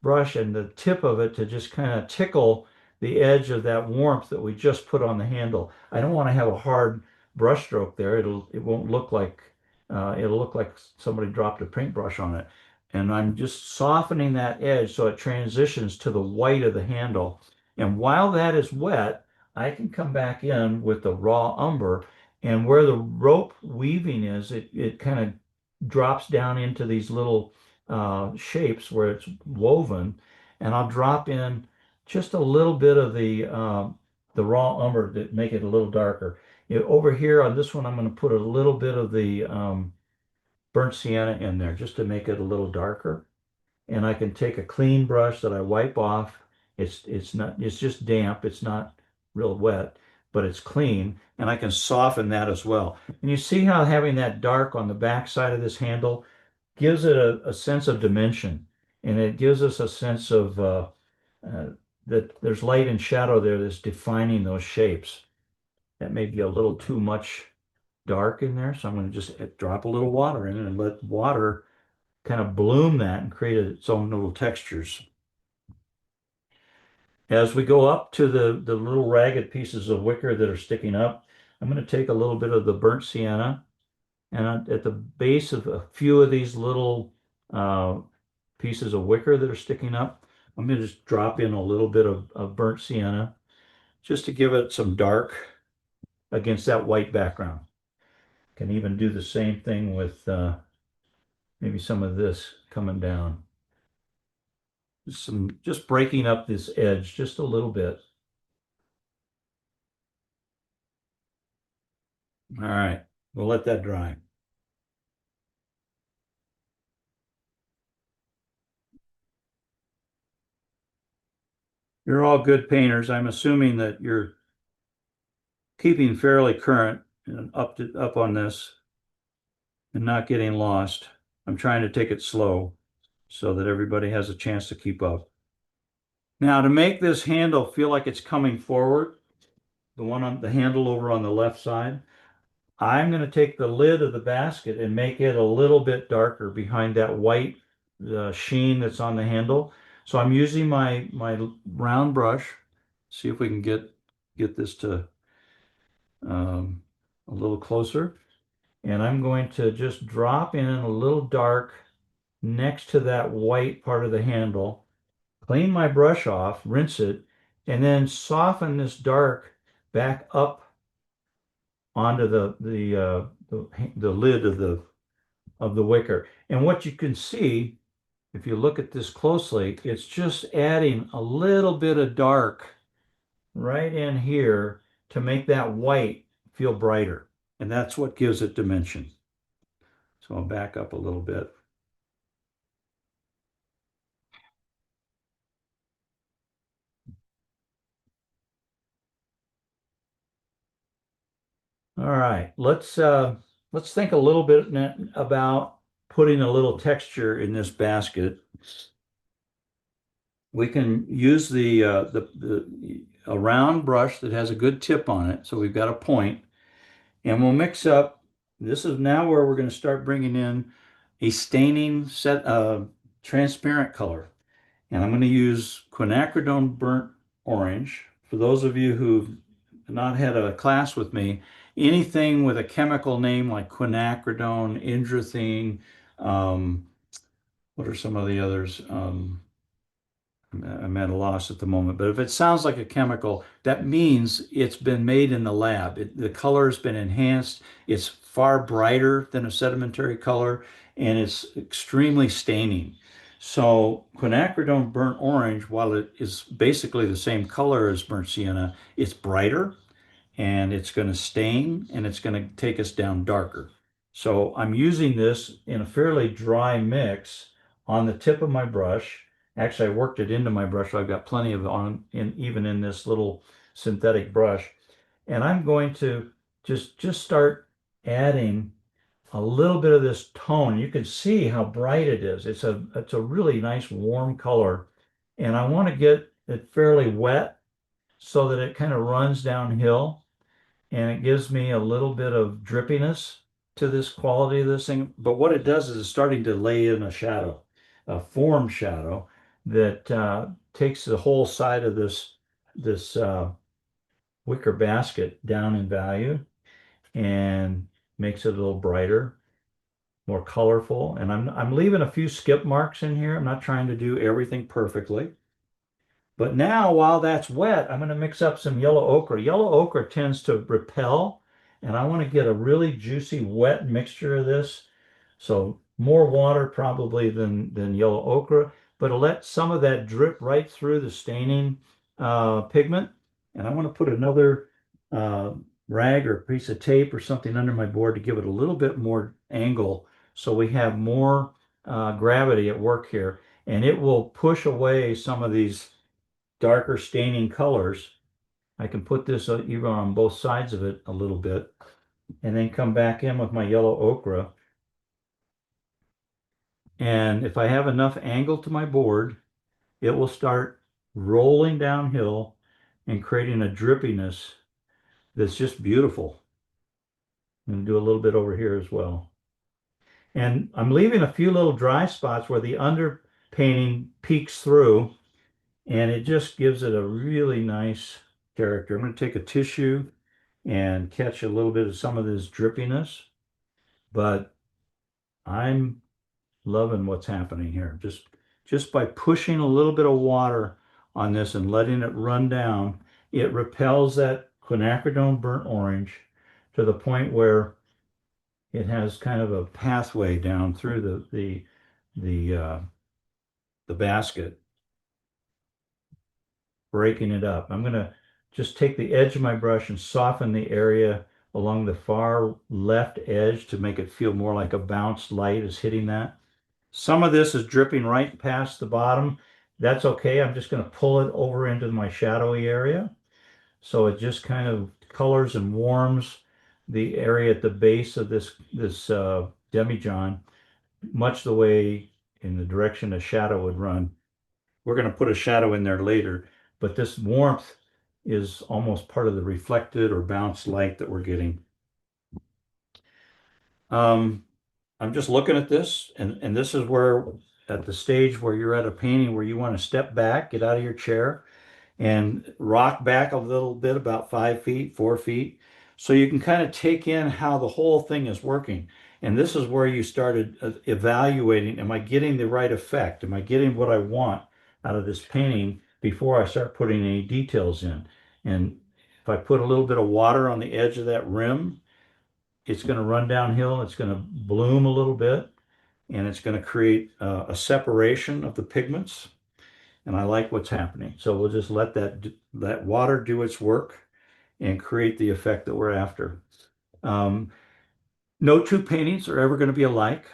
brush and the tip of it to just kind of tickle the edge of that warmth that we just put on the handle. I don't want to have a hard brush stroke there. It won't look like it'll look like somebody dropped a paintbrush on it. And I'm just softening that edge so it transitions to the white of the handle. And while that is wet, I can come back in with the raw umber, and where the rope weaving is, it kind of drops down into these little shapes where it's woven, and I'll drop in just a little bit of the raw umber to make it a little darker. Over here on this one, I'm going to put a little bit of the burnt sienna in there just to make it a little darker. And I can take a clean brush that I wipe off. It's just damp. It's not real wet, but it's clean, and I can soften that as well. And you see how having that dark on the back side of this handle gives it a sense of dimension, and it gives us a sense of uh, that there's light and shadow there that's defining those shapes. That may be a little too much dark in there, so I'm going to just drop a little water in it and let water kind of bloom that and create its own little textures. As we go up to the little ragged pieces of wicker that are sticking up, I'm going to take a little bit of the burnt sienna, and at the base of a few of these little uh, pieces of wicker that are sticking up, I'm going to just drop in a little bit of burnt sienna just to give it some dark against that white background. Can even do the same thing with maybe some of this coming down. Just breaking up this edge just a little bit. All right, we'll let that dry. You're all good painters. I'm assuming that you're keeping fairly current and up on this and not getting lost. I'm trying to take it slow so that everybody has a chance to keep up. Now, to make this handle feel like it's coming forward, the one on the handle over on the left side, I'm going to take the lid of the basket and make it a little bit darker behind that white sheen that's on the handle. So I'm using my round brush. See if we can get this to a little closer. And I'm going to just drop in a little dark next to that white part of the handle, clean my brush off, rinse it, and then soften this dark back up onto the lid of the wicker. And what you can see, if you look at this closely, it's just adding a little bit of dark right in here to make that white feel brighter. And that's what gives it dimension. So I'll back up a little bit. All right, let's think a little bit about putting a little texture in this basket. We can use a round brush that has a good tip on it, so we've got a point, and we'll mix up. This is now where we're going to start bringing in a staining set transparent color. And I'm going to use quinacridone burnt orange. For those of you who've not had a class with me, anything with a chemical name like quinacridone, indrothene, what are some of the others? I'm at a loss at the moment, but if it sounds like a chemical, that means it's been made in the lab. The color has been enhanced. It's far brighter than a sedimentary color, and it's extremely staining. So quinacridone burnt orange, while it is basically the same color as burnt sienna, it's brighter and it's going to stain and it's going to take us down darker. So I'm using this in a fairly dry mix on the tip of my brush. Actually, I worked it into my brush, so I've got plenty of it on even in this little synthetic brush. And I'm going to just start adding a little bit of this tone. You can see how bright it is. It's a really nice warm color. And I want to get it fairly wet so that it kind of runs downhill and it gives me a little bit of drippiness to this quality of this thing. But what it does is it's starting to lay in a shadow, a form shadow that takes the whole side of this wicker basket down in value and makes it a little brighter, more colorful. And I'm leaving a few skip marks in here. I'm not trying to do everything perfectly. But now, while that's wet, I'm going to mix up some yellow ochre. Yellow ochre tends to repel, and I want to get a really juicy, wet mixture of this. So more water probably than yellow ochre, but it'll let some of that drip right through the staining pigment. And I want to put another uh, rag or piece of tape or something under my board to give it a little bit more angle so we have more gravity at work here. And it will push away some of these darker staining colors I can put this even on both sides of it a little bit, and then come back in with my yellow ochre. And if I have enough angle to my board, it will start rolling downhill and creating a drippiness that's just beautiful. And do a little bit over here as well. And I'm leaving a few little dry spots where the underpainting peeks through, and it just gives it a really nice character. I'm going to take a tissue and catch a little bit of some of this drippiness, but I'm loving what's happening here. Just by pushing a little bit of water on this and letting it run down, it repels that quinacridone burnt orange to the point where it has kind of a pathway down through the the basket, breaking it up. I'm gonna just take the edge of my brush and soften the area along the far left edge to make it feel more like a bounced light is hitting that. Some of this is dripping right past the bottom. That's okay. I'm just going to pull it over into my shadowy area. So it just kind of colors and warms the area at the base of this demijohn, much the way in the direction a shadow would run. We're going to put a shadow in there later, but this warmth is almost part of the reflected or bounced light that we're getting. Um, I'm just looking at this, and this is where, at the stage where you're at a painting where you want to step back, get out of your chair, and rock back a little bit, about 5 feet, 4 feet, so you can kind of take in how the whole thing is working. And this is where you started evaluating, am I getting the right effect? Am I getting what I want out of this painting before I start putting any details in? And if I put a little bit of water on the edge of that rim, it's going to run downhill, it's going to bloom a little bit, and it's going to create a separation of the pigments. And I like what's happening. So we'll just let that water do its work and create the effect that we're after. Um, no two paintings are ever going to be alike.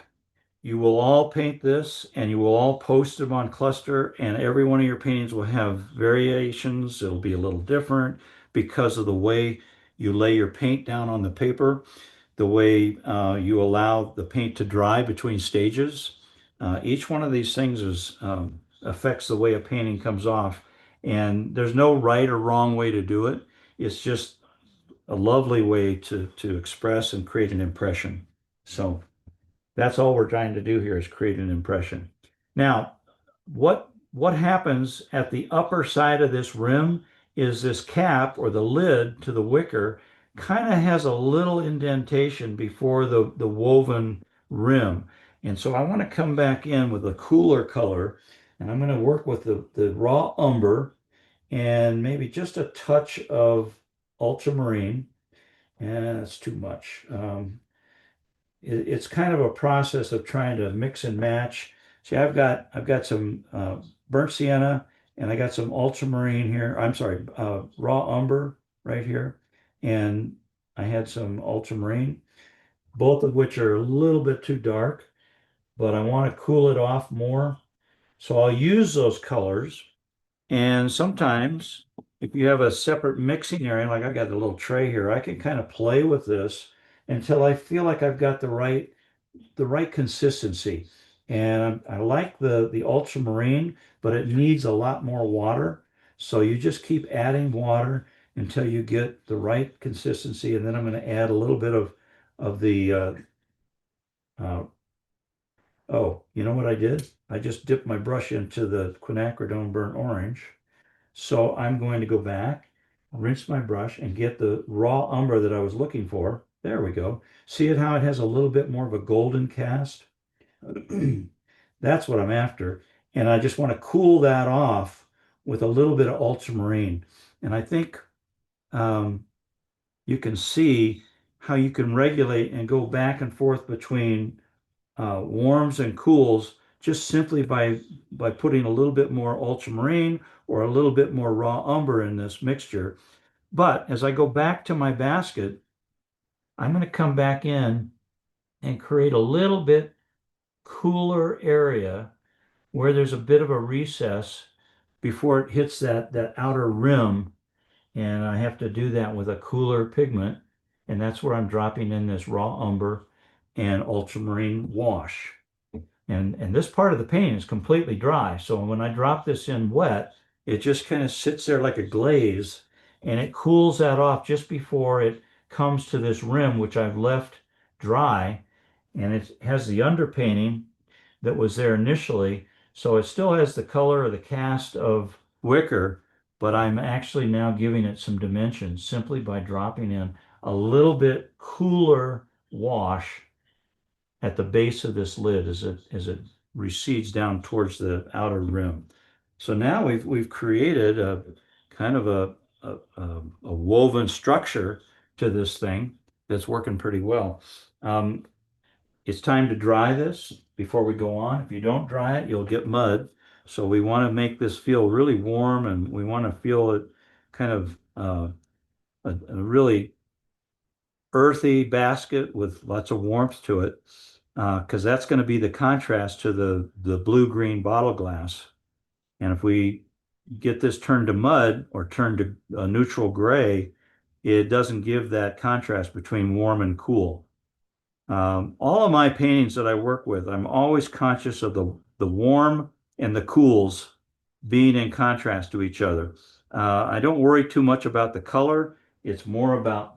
You will all paint this and you will all post them on Cluster, and every one of your paintings will have variations. It'll be a little different because of the way you lay your paint down on the paper, the way you allow the paint to dry between stages. Each one of these things affects the way a painting comes off, and there's no right or wrong way to do it. It's just a lovely way to express and create an impression. So that's all we're trying to do here is create an impression. Now, what happens at the upper side of this rim is this cap or the lid to the wicker kind of has a little indentation before the woven rim. And so I want to come back in with a cooler color, and I'm going to work with the raw umber and maybe just a touch of ultramarine. And that's too much. It's kind of a process of trying to mix and match. See, I've got some burnt sienna, and I got some ultramarine here. I'm sorry, raw umber right here, and I had some ultramarine, both of which are a little bit too dark, but I want to cool it off more. So I'll use those colors. And sometimes, if you have a separate mixing area, like I got a little tray here, I can kind of play with this until I feel like I've got the right consistency. And I like the ultramarine, but it needs a lot more water. So you just keep adding water until you get the right consistency. And then I'm going to add a little bit of the uh, oh, you know what I did? I just dipped my brush into the quinacridone burnt orange. So I'm going to go back, rinse my brush, and get the raw umber that I was looking for. There we go. See it how it has a little bit more of a golden cast? That's what I'm after. And I just want to cool that off with a little bit of ultramarine. And I think um, you can see how you can regulate and go back and forth between warms and cools just simply by putting a little bit more ultramarine or a little bit more raw umber in this mixture. But as I go back to my basket, I'm going to come back in and create a little bit cooler area where there's a bit of a recess before it hits that outer rim. and I have to do that with a cooler pigment, and that's where I'm dropping in this raw umber and ultramarine wash. And this part of the paint is completely dry. So when I drop this in wet, it just kind of sits there like a glaze and it cools that off just before it comes to this rim, which I've left dry. And it has the underpainting that was there initially. So it still has the color of the cast of Wicker, but I'm actually now giving it some dimensions simply by dropping in a little bit cooler wash at the base of this lid as it recedes down towards the outer rim. So now we've created a kind of a woven structure to this thing that's working pretty well. Um, it's time to dry this before we go on. If you don't dry it, you'll get mud. So we want to make this feel really warm, and we want to feel it kind of a really earthy basket with lots of warmth to it, because that's going to be the contrast to the blue-green bottle glass. And if we get this turned to mud or turned to a neutral gray, it doesn't give that contrast between warm and cool. All of my paintings that I work with, I'm always conscious of the warm and the cools being in contrast to each other. I don't worry too much about the color. It's more about,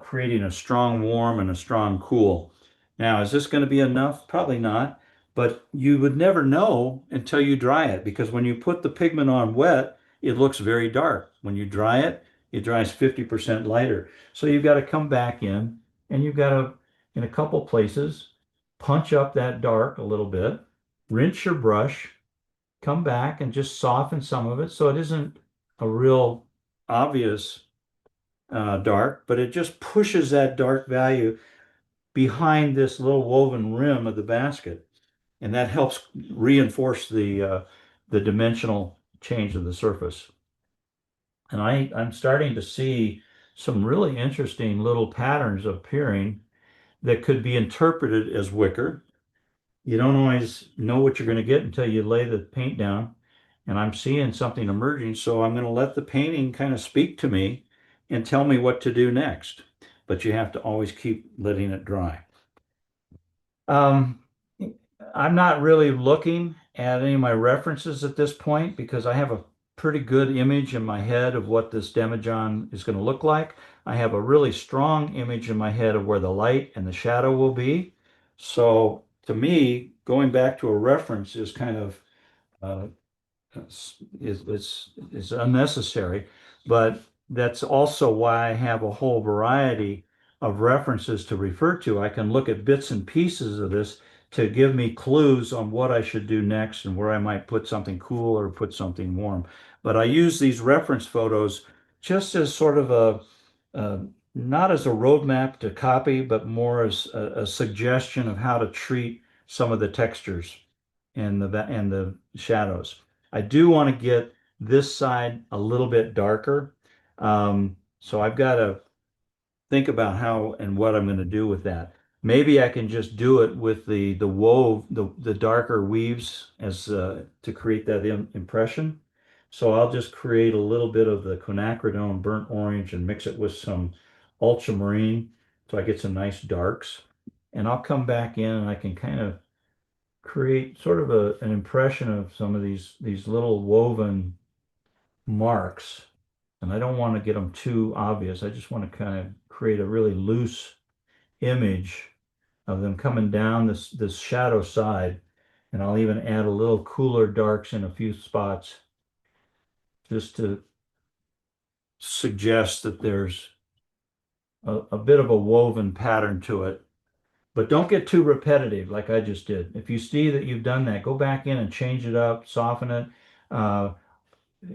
creating a strong warm and a strong cool. Now, is this going to be enough? Probably not, but you would never know until you dry it, because when you put the pigment on wet, it looks very dark. When you dry it, it dries 50% lighter. So you've got to come back in and you've got to, in a couple places, punch up that dark a little bit, rinse your brush, come back and just soften some of it so it isn't a real obvious dark, but it just pushes that dark value behind this little woven rim of the basket. And that helps reinforce the dimensional change of the surface. And I'm starting to see some really interesting little patterns appearing that could be interpreted as wicker. You don't always know what you're going to get until you lay the paint down. And I'm seeing something emerging, so I'm going to let the painting kind of speak to me and tell me what to do next. But you have to always keep letting it dry. Um, I'm not really looking at any of my references at this point because I have a pretty good image in my head of what this demijohn is going to look like. I have a really strong image in my head of where the light and the shadow will be. So to me, going back to a reference is kind of uh, it's unnecessary, but that's also why I have a whole variety of references to refer to. I can look at bits and pieces of this to give me clues on what I should do next and where I might put something cool or put something warm. But I use these reference photos just as sort of a not as a roadmap to copy, but more as a suggestion of how to treat some of the textures and the shadows. I do want to get this side a little bit darker. So I've got to think about how and what I'm going to do with that. Maybe I can just do it with the wove, the darker weaves as to create that impression. So I'll just create a little bit of the quinacridone burnt orange and mix it with some ultramarine so I get some nice darks. And I'll come back in and I can kind of create sort of an impression of some of these little woven marks. And I don't want to get them too obvious. I just want to kind of create a really loose image of them coming down this shadow side. And I'll even add a little cooler darks in a few spots just to suggest that there's a bit of a woven pattern to it. But don't get too repetitive like I just did. If you see that you've done that, go back in and change it up, soften it. Uh,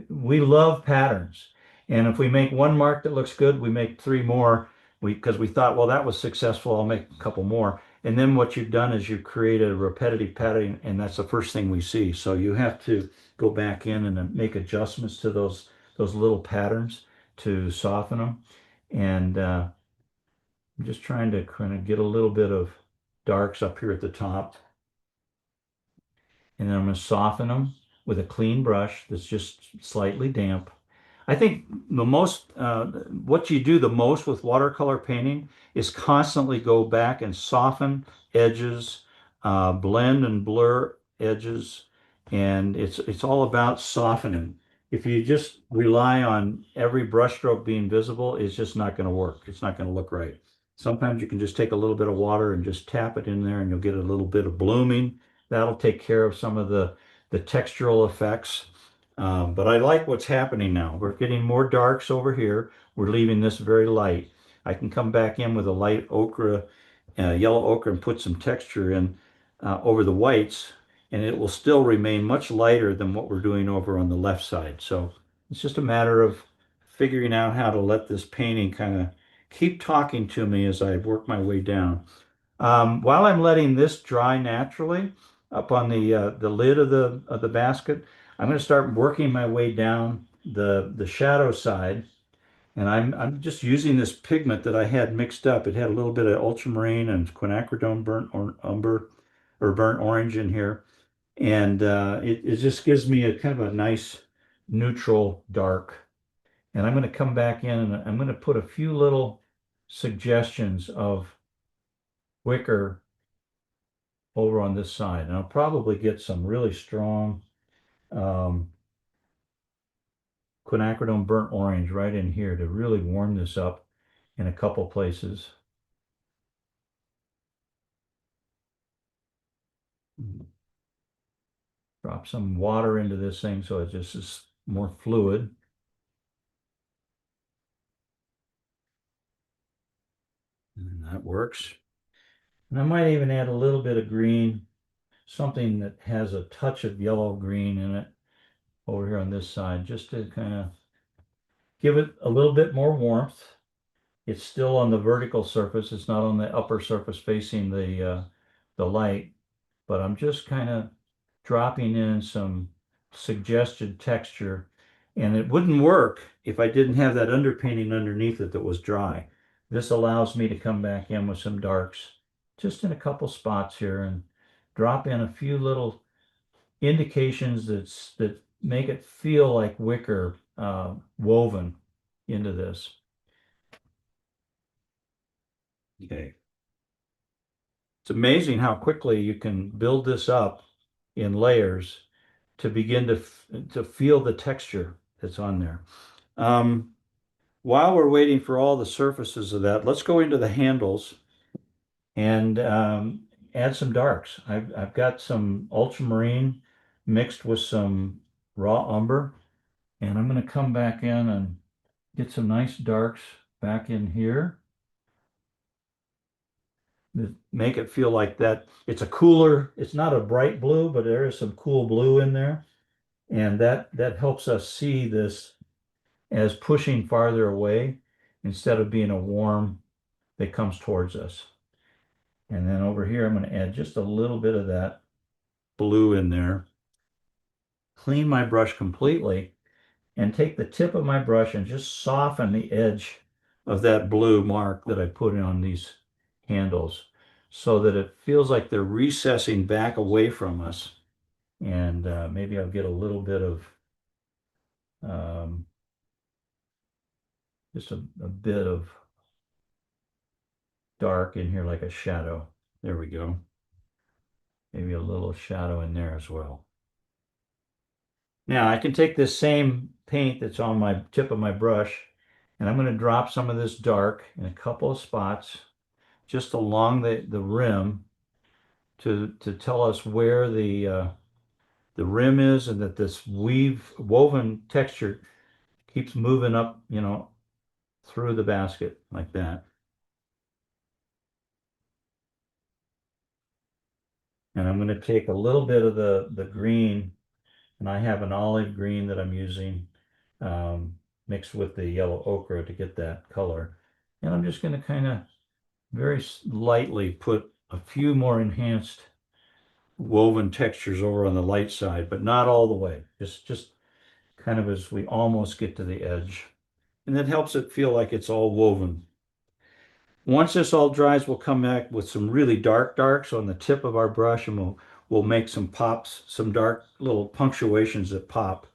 we love patterns. And if we make one mark that looks good, we make three more because we thought, well, that was successful. I'll make a couple more. And then what you've done is you've created a repetitive pattern, and that's the first thing we see. So you have to go back in and make adjustments to those little patterns to soften them. And I'm just trying to kind of get a little bit of darks up here at the top. And then I'm going to soften them with a clean brush that's just slightly damp. I think what you do the most with watercolor painting is constantly go back and soften edges, blend and blur edges, and it's all about softening. If you just rely on every brushstroke being visible, it's just not going to work. It's not going to look right. Sometimes you can just take a little bit of water and just tap it in there, and you'll get a little bit of blooming. That'll take care of some of the textural effects. But I like what's happening now. We're getting more darks over here. We're leaving this very light. I can come back in with a light ochre, yellow ochre, and put some texture in over the whites, and it will still remain much lighter than what we're doing over on the left side. So it's just a matter of figuring out how to let this painting kind of keep talking to me as I work my way down. While I'm letting this dry naturally up on the lid of the basket, I'm going to start working my way down the shadow side, and I'm just using this pigment that I had mixed up. It had a little bit of ultramarine and quinacridone burnt or umber or burnt orange in here, and it just gives me a kind of a nice neutral dark. And I'm going to come back in and I'm going to put a few little suggestions of wicker over on this side. And I'll probably get some really strong um, quinacridone burnt orange right in here to really warm this up in a couple places. Drop some water into this thing so it just is more fluid. And that works. And I might even add a little bit of green, something that has a touch of yellow green in it over here on this side, just to kind of give it a little bit more warmth. It's still on the vertical surface. It's not on the upper surface facing the light, but I'm just kind of dropping in some suggested texture. And it wouldn't work if I didn't have that underpainting underneath it that was dry. This allows me to come back in with some darks just in a couple spots here and drop in a few little indications that make it feel like wicker woven into this. Okay. It's amazing how quickly you can build this up in layers to begin to feel the texture that's on there. Um, while we're waiting for all the surfaces of that, let's go into the handles and add some darks. I've got some ultramarine mixed with some raw umber, and I'm going to come back in and get some nice darks back in here that make it feel like that. It's a cooler, it's not a bright blue, but there is some cool blue in there. And that helps us see this as pushing farther away instead of being a warm that comes towards us. And then over here, I'm going to add just a little bit of that blue in there. Clean my brush completely and take the tip of my brush and just soften the edge of that blue mark that I put on these handles so that it feels like they're recessing back away from us. And maybe I'll get a little bit of um, just a bit of dark in here like a shadow. There we go. Maybe a little shadow in there as well. Now I can take this same paint that's on my tip of my brush and I'm going to drop some of this dark in a couple of spots just along the rim to tell us where the rim is and that this woven texture keeps moving up, through the basket like that. And I'm going to take a little bit of the green, and I have an olive green that I'm using mixed with the yellow ochre to get that color. And I'm just going to kind of very lightly put a few more enhanced woven textures over on the light side, but not all the way. Just kind of as we almost get to the edge. And that helps it feel like it's all woven. Once this all dries, we'll come back with some really dark darks on the tip of our brush and we'll make some pops, some dark little punctuations that pop.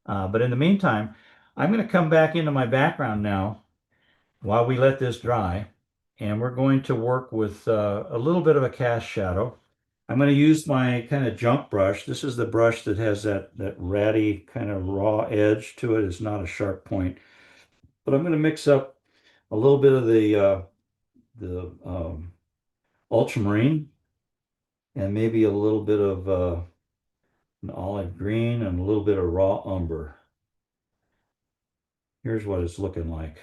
But in the meantime, I'm going to come back into my background now while we let this dry, and we're going to work with a little bit of a cast shadow. I'm going to use my kind of junk brush. This is the brush that has that ratty kind of raw edge to it. It's not a sharp point, but I'm going to mix up a little bit of the ultramarine and maybe a little bit of an olive green and a little bit of raw umber. Here's what it's looking like.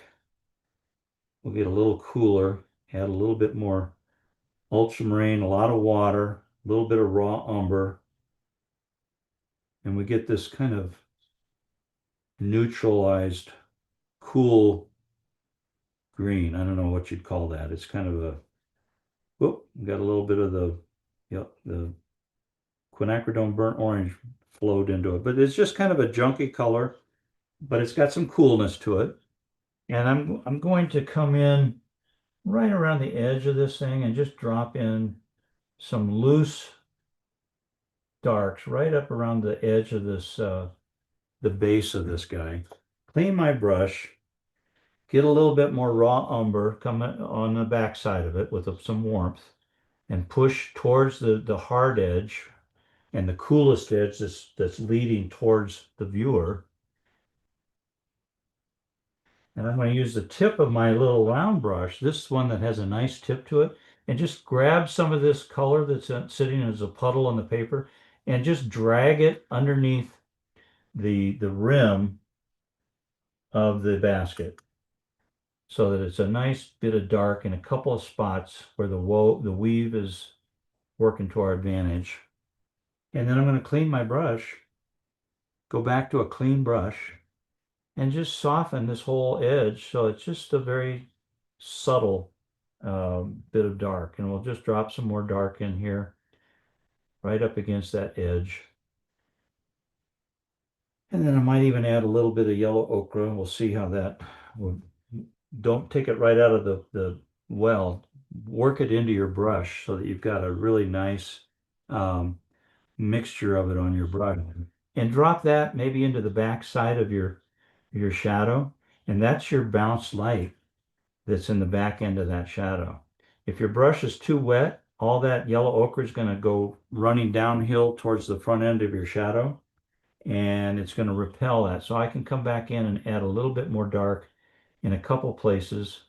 We'll get a little cooler, add a little bit more ultramarine, a lot of water, a little bit of raw umber, and we get this kind of neutralized, cool green. I don't know what you'd call that. It's kind of a, whoop, got a little bit of the quinacridone burnt orange flowed into it, but it's just kind of a junky color, but it's got some coolness to it. And I'm going to come in right around the edge of this thing and just drop in some loose darks right up around the edge of this, the base of this guy. Clean my brush, get a little bit more raw umber coming on the back side of it with some warmth, and push towards the hard edge and the coolest edge that's leading towards the viewer. And I'm going to use the tip of my little round brush, this one that has a nice tip to it, and just grab some of this color that's sitting as a puddle on the paper and just drag it underneath the rim of the basket so that it's a nice bit of dark in a couple of spots where the weave is working to our advantage. And then I'm going to clean my brush, go back to a clean brush, and just soften this whole edge so it's just a very subtle bit of dark. And we'll just drop some more dark in here right up against that edge. And then I might even add a little bit of yellow ochre. We'll see how that will. Don't take it right out of the well. Work it into your brush so that you've got a really nice mixture of it on your brush. And drop that maybe into the back side of your shadow. And that's your bounce light that's in the back end of that shadow. If your brush is too wet, all that yellow ochre is going to go running downhill towards the front end of your shadow, and it's going to repel that. So I can come back in and add a little bit more dark in a couple places,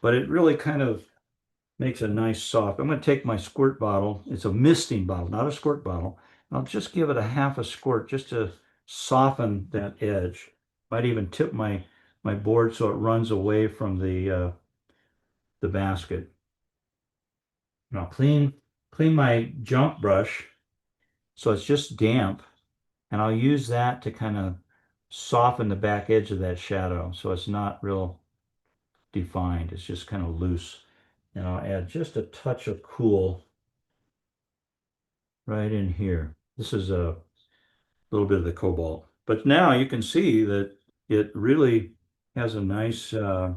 but it really kind of makes a nice soft. I'm going to take my squirt bottle. It's a misting bottle, not a squirt bottle. I'll just give it a half a squirt just to soften that edge. Might even tip my board so it runs away from the basket. Now clean my junk brush so it's just damp, and I'll use that to kind of soften the back edge of that shadow so it's not real defined. It's just kind of loose. And I'll add just a touch of cool right in here. This is a little bit of the cobalt. But now you can see that it really has a nice bit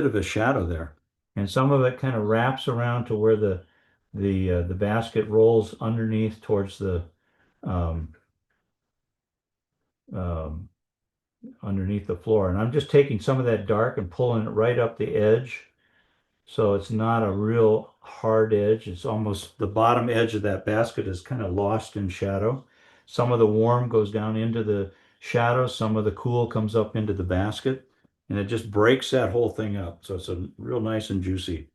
of a shadow there. And some of it kind of wraps around to where the basket rolls underneath towards the um, um, underneath the floor. And I'm just taking some of that dark and pulling it right up the edge. So it's not a real hard edge. It's almost the bottom edge of that basket is kind of lost in shadow. Some of the warm goes down into the shadow. Some of the cool comes up into the basket. And it just breaks that whole thing up. So it's a real nice and juicy.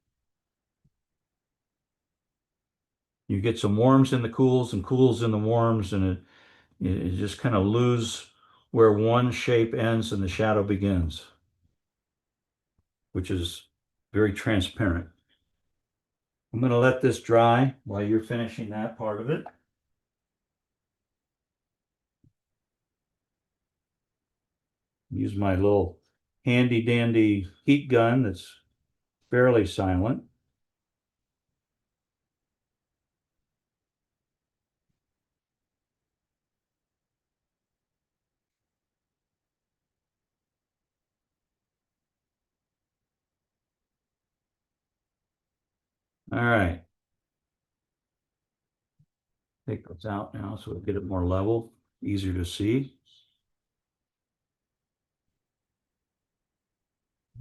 You get some warms in the cools and cools in the warms, and you just kind of lose where one shape ends and the shadow begins, which is very transparent. I'm going to let this dry while you're finishing that part of it. Use my little handy dandy heat gun that's fairly silent. All right. Take those out now so we get it more level, easier to see.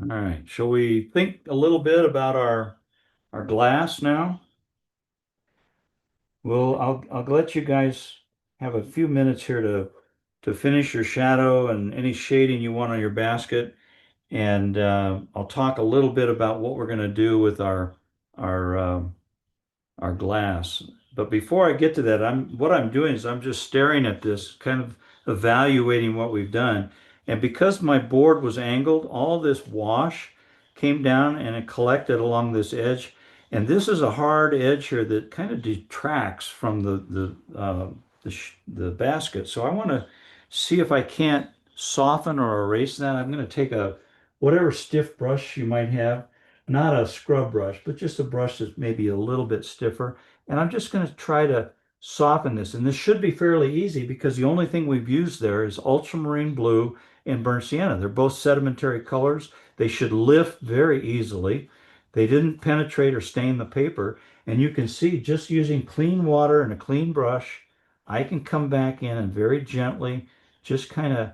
All right. Shall we think a little bit about our glass now? Well, I'll let you guys have a few minutes here to finish your shadow and any shading you want on your basket. And I'll talk a little bit about what we're going to do with our our glass. But before I get to that, what I'm doing is I'm just staring at this, kind of evaluating what we've done. And because my board was angled, all this wash came down and it collected along this edge. And this is a hard edge here that kind of detracts from the basket. So I want to see if I can't soften or erase that. I'm going to take a whatever stiff brush you might have, not a scrub brush, but just a brush that's maybe a little bit stiffer. And I'm just going to try to soften this. And this should be fairly easy because the only thing we've used there is ultramarine blue and burnt sienna. They're both sedimentary colors. They should lift very easily. They didn't penetrate or stain the paper. And you can see just using clean water and a clean brush, I can come back in and very gently just kind of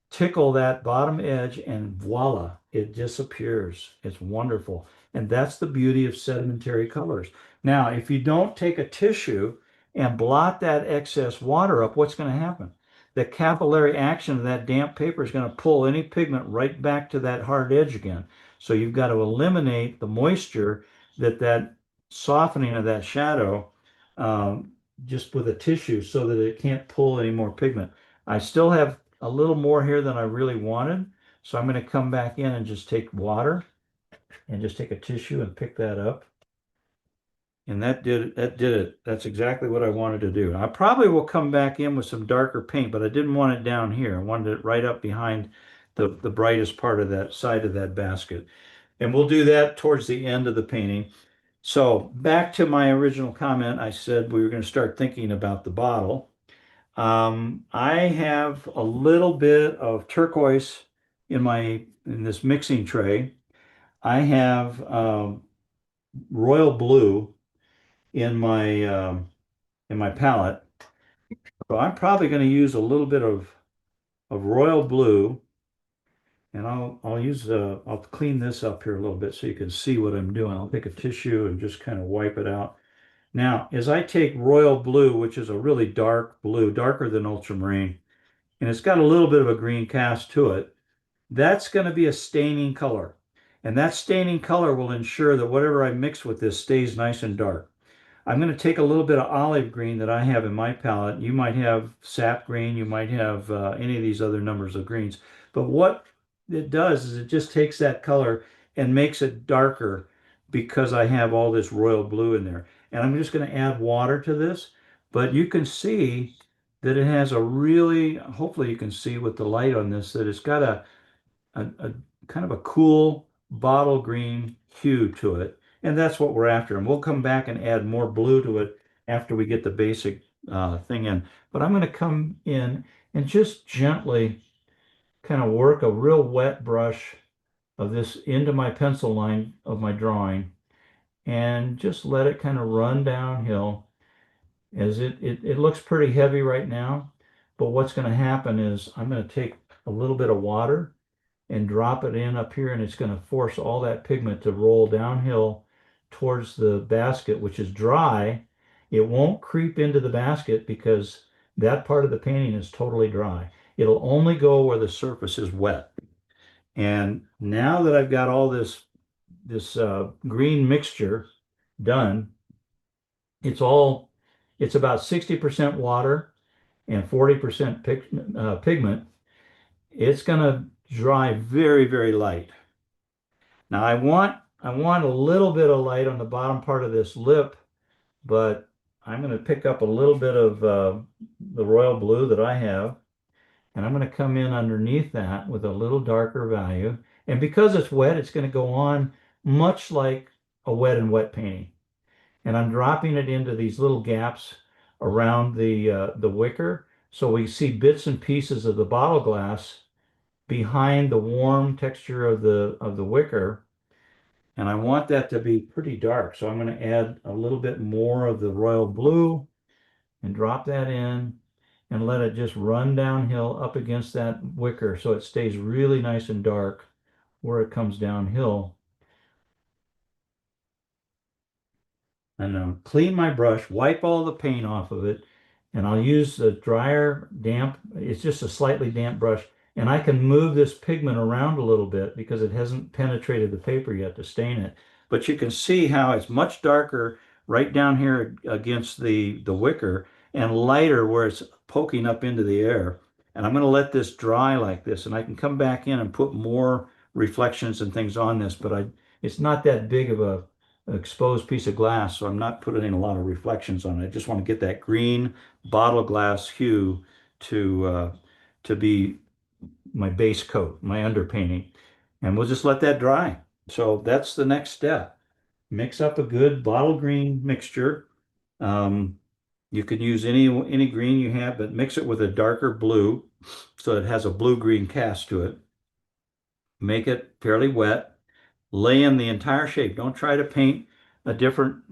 tickle that bottom edge and voila, it disappears. It's wonderful. And that's the beauty of sedimentary colors. Now, if you don't take a tissue and blot that excess water up, what's going to happen? The capillary action of that damp paper is going to pull any pigment right back to that hard edge again. So you've got to eliminate the moisture that softening of that shadow um, just with a tissue so that it can't pull any more pigment. I still have a little more here than I really wanted. So I'm going to come back in and just take water and just take a tissue and pick that up. And that did it. That's exactly what I wanted to do. I probably will come back in with some darker paint, but I didn't want it down here. I wanted it right up behind the brightest part of that side of that basket. And we'll do that towards the end of the painting. So back to my original comment, I said we were going to start thinking about the bottle. I have a little bit of turquoise in this mixing tray. I have royal blue in my palette. So I'm probably going to use a little bit of royal blue, and I'll clean this up here a little bit so you can see what I'm doing. I'll take a tissue and just kind of wipe it out. Now, as I take royal blue, which is a really dark blue, darker than ultramarine, and it's got a little bit of a green cast to it, that's going to be a staining color. And that staining color will ensure that whatever I mix with this stays nice and dark. I'm going to take a little bit of olive green that I have in my palette. You might have sap green, you might have any of these other numbers of greens. But what it does is it just takes that color and makes it darker because I have all this royal blue in there. And I'm just going to add water to this. But you can see that it has a really, hopefully you can see with the light on this, that it's got a kind of a cool bottle green hue to it. And that's what we're after. And we'll come back and add more blue to it after we get the basic thing in. But I'm going to come in and just gently kind of work a real wet brush of this into my pencil line of my drawing and just let it kind of run downhill as it looks pretty heavy right now. But what's going to happen is I'm going to take a little bit of water and drop it in up here, and it's going to force all that pigment to roll downhill towards the basket, which is dry. It won't creep into the basket because that part of the painting is totally dry. It'll only go where the surface is wet. And now that I've got all this green mixture done, it's about 60% water and 40% pigment. It's going to dry very, very light. Now I want a little bit of light on the bottom part of this lip, but I'm going to pick up a little bit of the royal blue that I have, and I'm going to come in underneath that with a little darker value. And because it's wet, it's going to go on much like a wet and wet painting. And I'm dropping it into these little gaps around the wicker, so we see bits and pieces of the bottle glass behind the warm texture of the wicker. And I want that to be pretty dark. So I'm going to add a little bit more of the royal blue and drop that in and let it just run downhill up against that wicker so it stays really nice and dark where it comes downhill. And I'll clean my brush, wipe all the paint off of it, and I'll use the drier, damp, it's just a slightly damp brush, and I can move this pigment around a little bit because it hasn't penetrated the paper yet to stain it. But you can see how it's much darker right down here against the wicker and lighter where it's poking up into the air. And I'm going to let this dry like this, and I can come back in and put more reflections and things on this, but it's not that big of a exposed piece of glass, so I'm not putting in a lot of reflections on it. I just want to get that green bottle glass hue to be my base coat, my underpainting, and we'll just let that dry. So that's the next step. Mix up a good bottle green mixture. Um, you could use any green you have, but mix it with a darker blue so it has a blue-green cast to it. Make it fairly wet. Lay in the entire shape. Don't try to paint a different,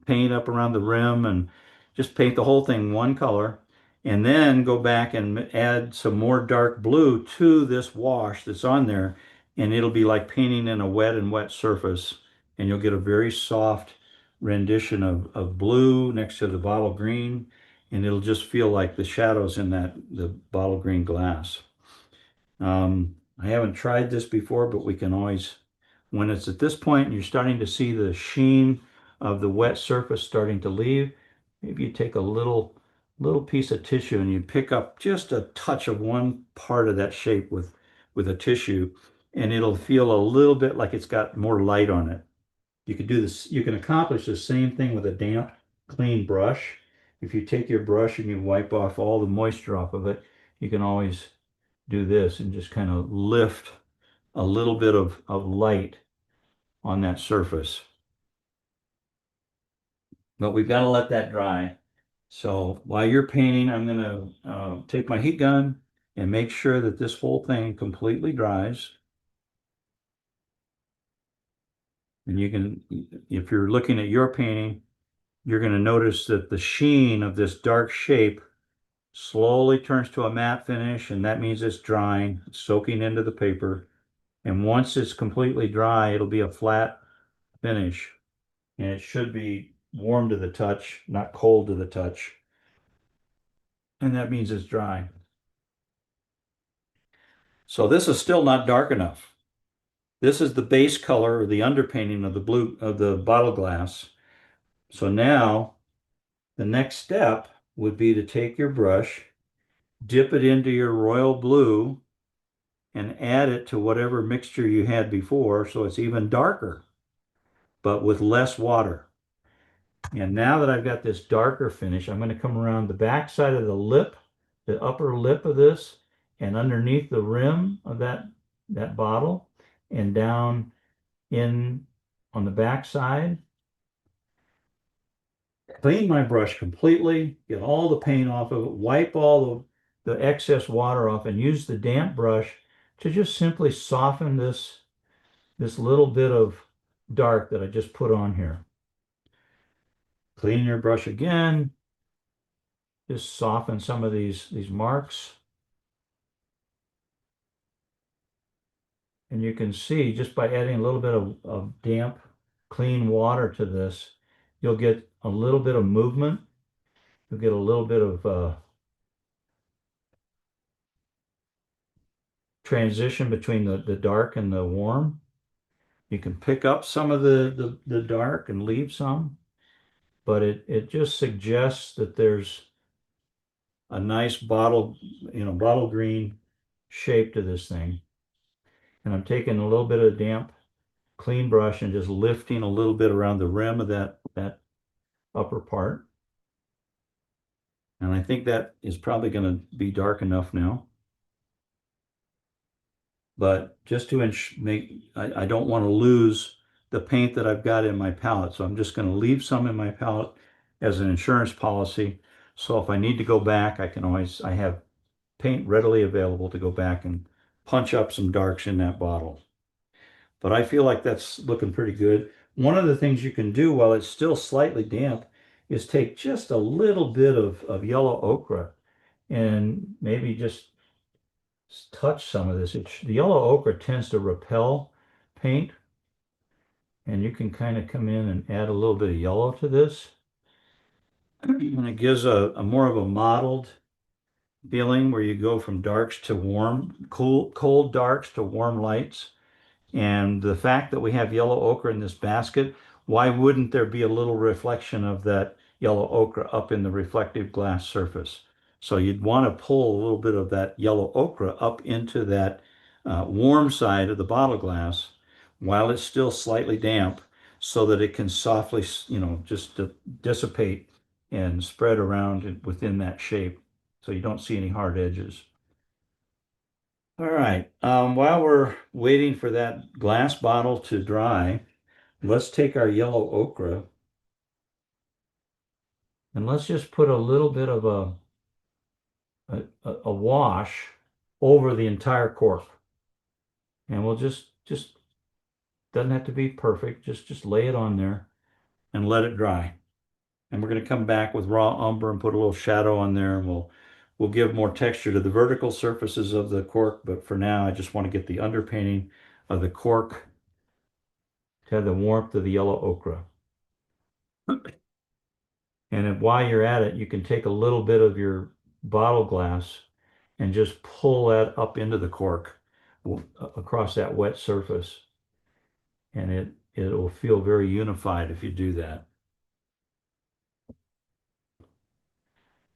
paint up around the rim and just paint the whole thing one color. And then go back and add some more dark blue to this wash that's on there. And it'll be like painting in a wet and wet surface. And you'll get a very soft rendition of blue next to the bottle green. And it'll just feel like the shadows in the bottle green glass. I haven't tried this before, but we can always, when it's at this point and you're starting to see the sheen of the wet surface starting to leave, maybe you take a little piece of tissue and you pick up just a touch of one part of that shape with a tissue, and it'll feel a little bit like it's got more light on it. You can do this, you can accomplish the same thing with a damp, clean brush. If you take your brush and you wipe off all the moisture off of it, you can always do this and just kind of lift a little bit of light on that surface. But we've got to let that dry. So while you're painting, I'm going to take my heat gun and make sure that this whole thing completely dries. And you can, if you're looking at your painting, you're going to notice that the sheen of this dark shape slowly turns to a matte finish, and that means it's drying, it's soaking into the paper. And once it's completely dry, it'll be a flat finish, and it should be warm to the touch, not cold to the touch. And that means it's dry. So this is still not dark enough. This is the base color or the underpainting of the blue of the bottle glass. So now the next step would be to take your brush, dip it into your royal blue, and add it to whatever mixture you had before so it's even darker, but with less water. And now that I've got this darker finish, I'm going to come around the back side of the lip, the upper lip of this, and underneath the rim of that bottle, and down in on the back side. Clean my brush completely, get all the paint off of it, wipe all the excess water off, and use the damp brush to just simply soften this little bit of dark that I just put on here. Clean your brush again. Just soften some of these marks. And you can see just by adding a little bit of damp, clean water to this, you'll get a little bit of movement. You'll get a little bit of transition between the dark and the warm. You can pick up some of the dark and leave some, but it just suggests that there's a nice bottle green shape to this thing. And I'm taking a little bit of damp, clean brush and just lifting a little bit around the rim of that upper part. And I think that is probably going to be dark enough now. But just to I don't want to lose the paint that I've got in my palette. So I'm just going to leave some in my palette as an insurance policy. So if I need to go back, I have paint readily available to go back and punch up some darks in that bottle. But I feel like that's looking pretty good. One of the things you can do while it's still slightly damp is take just a little bit of yellow ochre and maybe just touch some of this. The yellow ochre tends to repel paint, and you can kind of come in and add a little bit of yellow to this. And it gives a more of a mottled feeling where you go from darks to warm, cold darks to warm lights. And the fact that we have yellow ochre in this basket, why wouldn't there be a little reflection of that yellow ochre up in the reflective glass surface? So you'd want to pull a little bit of that yellow ochre up into that warm side of the bottle glass while it's still slightly damp so that it can softly, just dissipate and spread around within that shape so you don't see any hard edges. All right. While we're waiting for that glass bottle to dry, let's take our yellow ochre and let's just put a little bit of a wash over the entire cork. And we'll just doesn't have to be perfect. Just lay it on there and let it dry. And we're going to come back with raw umber and put a little shadow on there, and we'll give more texture to the vertical surfaces of the cork. But for now, I just want to get the underpainting of the cork to have the warmth of the yellow ochre. And while you're at it, you can take a little bit of your bottle glass and just pull that up into the cork across that wet surface. And it will feel very unified if you do that.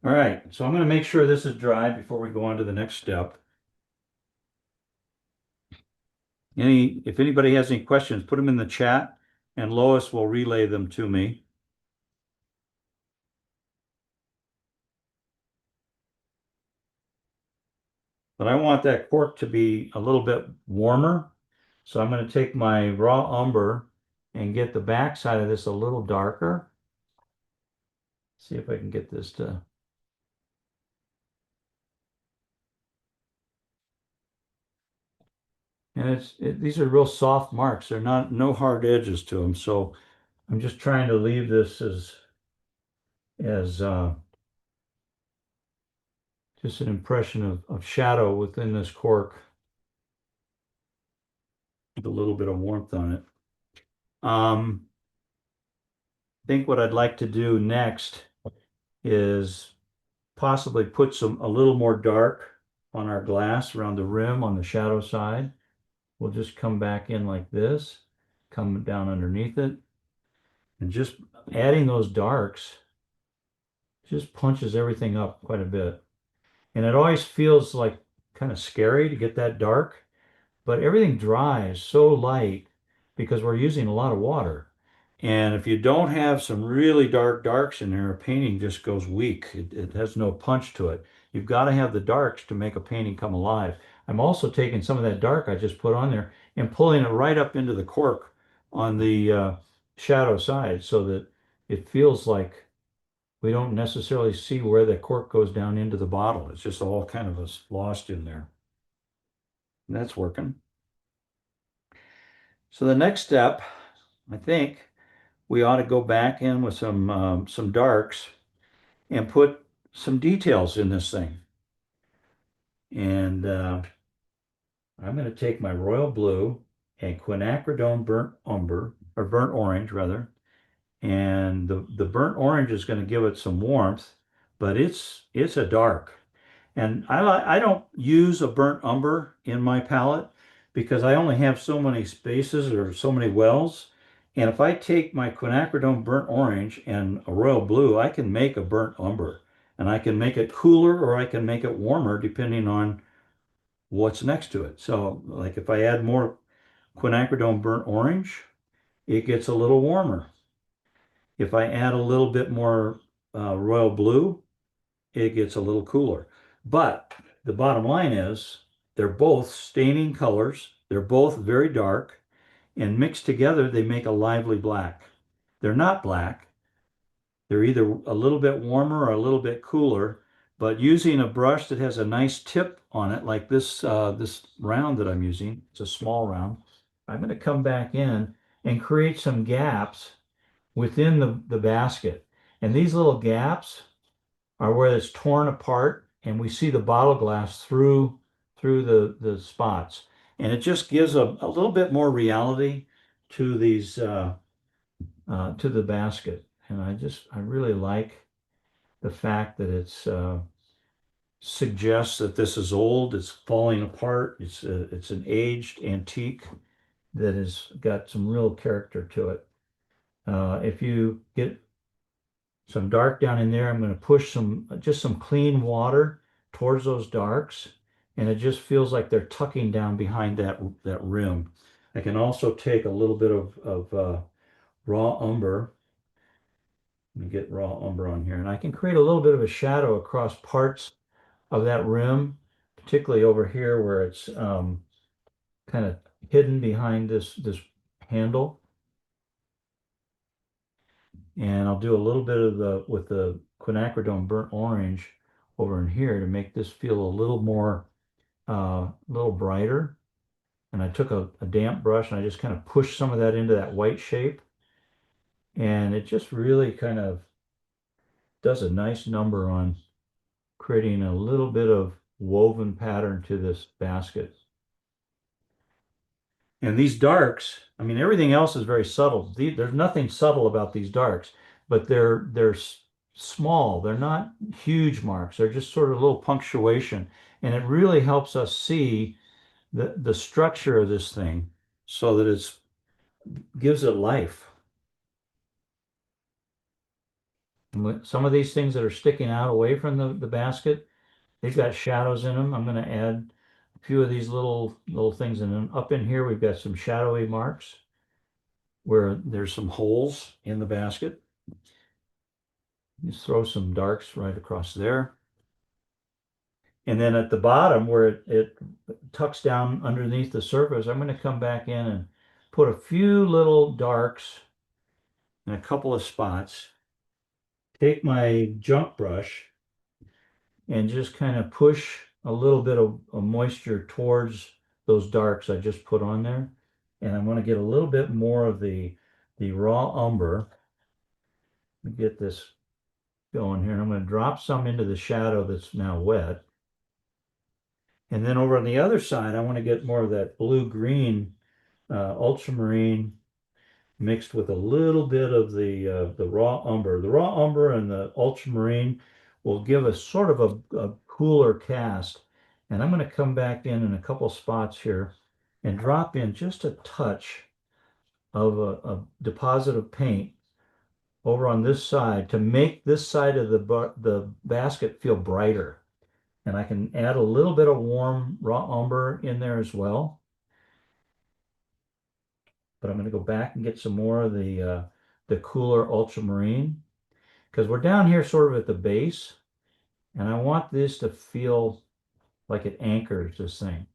All right, so I'm going to make sure this is dry before we go on to the next step. If anybody has any questions, put them in the chat and Lois will relay them to me. But I want that cork to be a little bit warmer. So I'm going to take my raw umber and get the back side of this a little darker. See if I can get this to. And these are real soft marks. They're no hard edges to them. So I'm just trying to leave this as just an impression of shadow within this cork with a little bit of warmth on it. I think what I'd like to do next is possibly put a little more dark on our glass around the rim on the shadow side. We'll just come back in like this, come down underneath it, and just adding those darks just punches everything up quite a bit. And it always feels like kind of scary to get that dark, but everything dries so light because we're using a lot of water. And if you don't have some really dark darks in there, a painting just goes weak. It has no punch to it. You've got to have the darks to make a painting come alive. I'm also taking some of that dark I just put on there and pulling it right up into the cork on the shadow side so that it feels like we don't necessarily see where the cork goes down into the bottle. It's just all kind of lost in there. And that's working. So the next step, I think, we ought to go back in with some darks and put some details in this thing. And I'm going to take my royal blue and quinacridone burnt umber, or burnt orange rather, and the burnt orange is going to give it some warmth, but it's a dark. And I don't use a burnt umber in my palette because I only have so many spaces or so many wells. And if I take my quinacridone burnt orange and a royal blue, I can make a burnt umber. And I can make it cooler or I can make it warmer depending on what's next to it. So like if I add more quinacridone burnt orange, it gets a little warmer. If I add a little bit more royal blue, it gets a little cooler. But the bottom line is they're both staining colors. They're both very dark, and mixed together, they make a lively black. They're not black. They're either a little bit warmer or a little bit cooler, but using a brush that has a nice tip on it, like this round that I'm using, it's a small round, I'm going to come back in and create some gaps within the basket. And these little gaps are where it's torn apart and we see the bottle glass through through the spots. And it just gives a little bit more reality to these to the basket. And I really like the fact that it's suggests that this is old, it's falling apart, it's an aged antique that has got some real character to it. If you get some dark down in there, I'm going to push some clean water towards those darks, and it just feels like they're tucking down behind that rim. I can also take a little bit of raw umber. Let me get raw umber on here, and I can create a little bit of a shadow across parts of that rim, particularly over here where it's kind of hidden behind this handle. And I'll do a little bit of with the quinacridone burnt orange over in here to make this feel a little brighter. And I took a damp brush and I just kind of pushed some of that into that white shape. And it just really kind of does a nice number on creating a little bit of woven pattern to this basket. And these darks, I mean, everything else is very subtle. There's nothing subtle about these darks, but they're small. They're not huge marks. They're just sort of a little punctuation. And it really helps us see the structure of this thing so that it gives it life. Some of these things that are sticking out away from the basket, they've got shadows in them. I'm going to add a few of these little things in them. Up in here, we've got some shadowy marks where there's some holes in the basket. Just throw some darks right across there. And then at the bottom where it tucks down underneath the surface, I'm going to come back in and put a few little darks in a couple of spots. Take my junk brush and just kind of push a little bit of moisture towards those darks I just put on there. And I'm going to get a little bit more of the raw umber. Let me get this going here. I'm going to drop some into the shadow that's now wet. And then over on the other side, I want to get more of that blue-green ultramarine mixed with a little bit of the raw umber. The raw umber and the ultramarine will give us sort of a cooler cast. And I'm going to come back in a couple spots here and drop in just a touch of a deposit of paint over on this side to make this side of the basket feel brighter. And I can add a little bit of warm raw umber in there as well. But I'm going to go back and get some more of the cooler ultramarine because we're down here sort of at the base, and I want this to feel like it anchors this thing.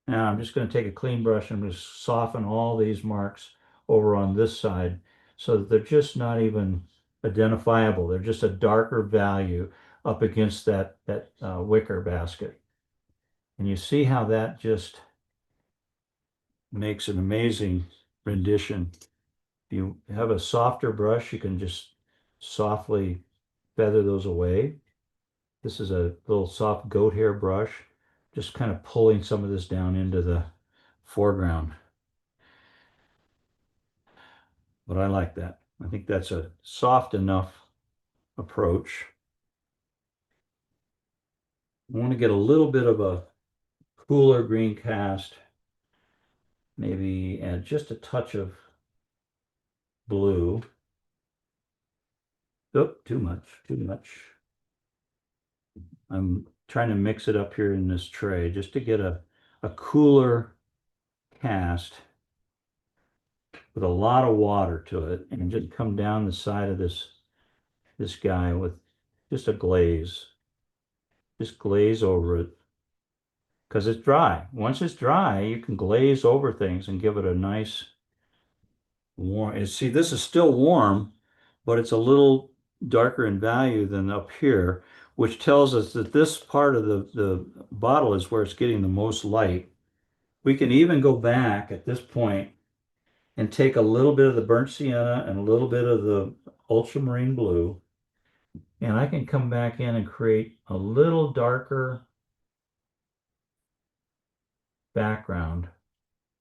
Now I'm just going to take a clean brush and just soften all these marks over on this side so that they're just not even identifiable. They're just a darker value up against that wicker basket. And you see how that just makes an amazing rendition. If you have a softer brush, you can just softly feather those away. This is a little soft goat hair brush, just kind of pulling some of this down into the foreground. But I like that. I think that's a soft enough approach. I want to get a little bit of a cooler green cast, maybe add just a touch of blue. Oh, too much, too much. I'm trying to mix it up here in this tray just to get a cooler cast with a lot of water to it and just come down the side of this guy with just a glaze. Just glaze over it because it's dry. Once it's dry, you can glaze over things and give it a nice warm. And see, this is still warm, but it's a little darker in value than up here, which tells us that this part of the bottle is where it's getting the most light. We can even go back at this point and take a little bit of the burnt sienna and a little bit of the ultramarine blue And I can come back in and create a little darker background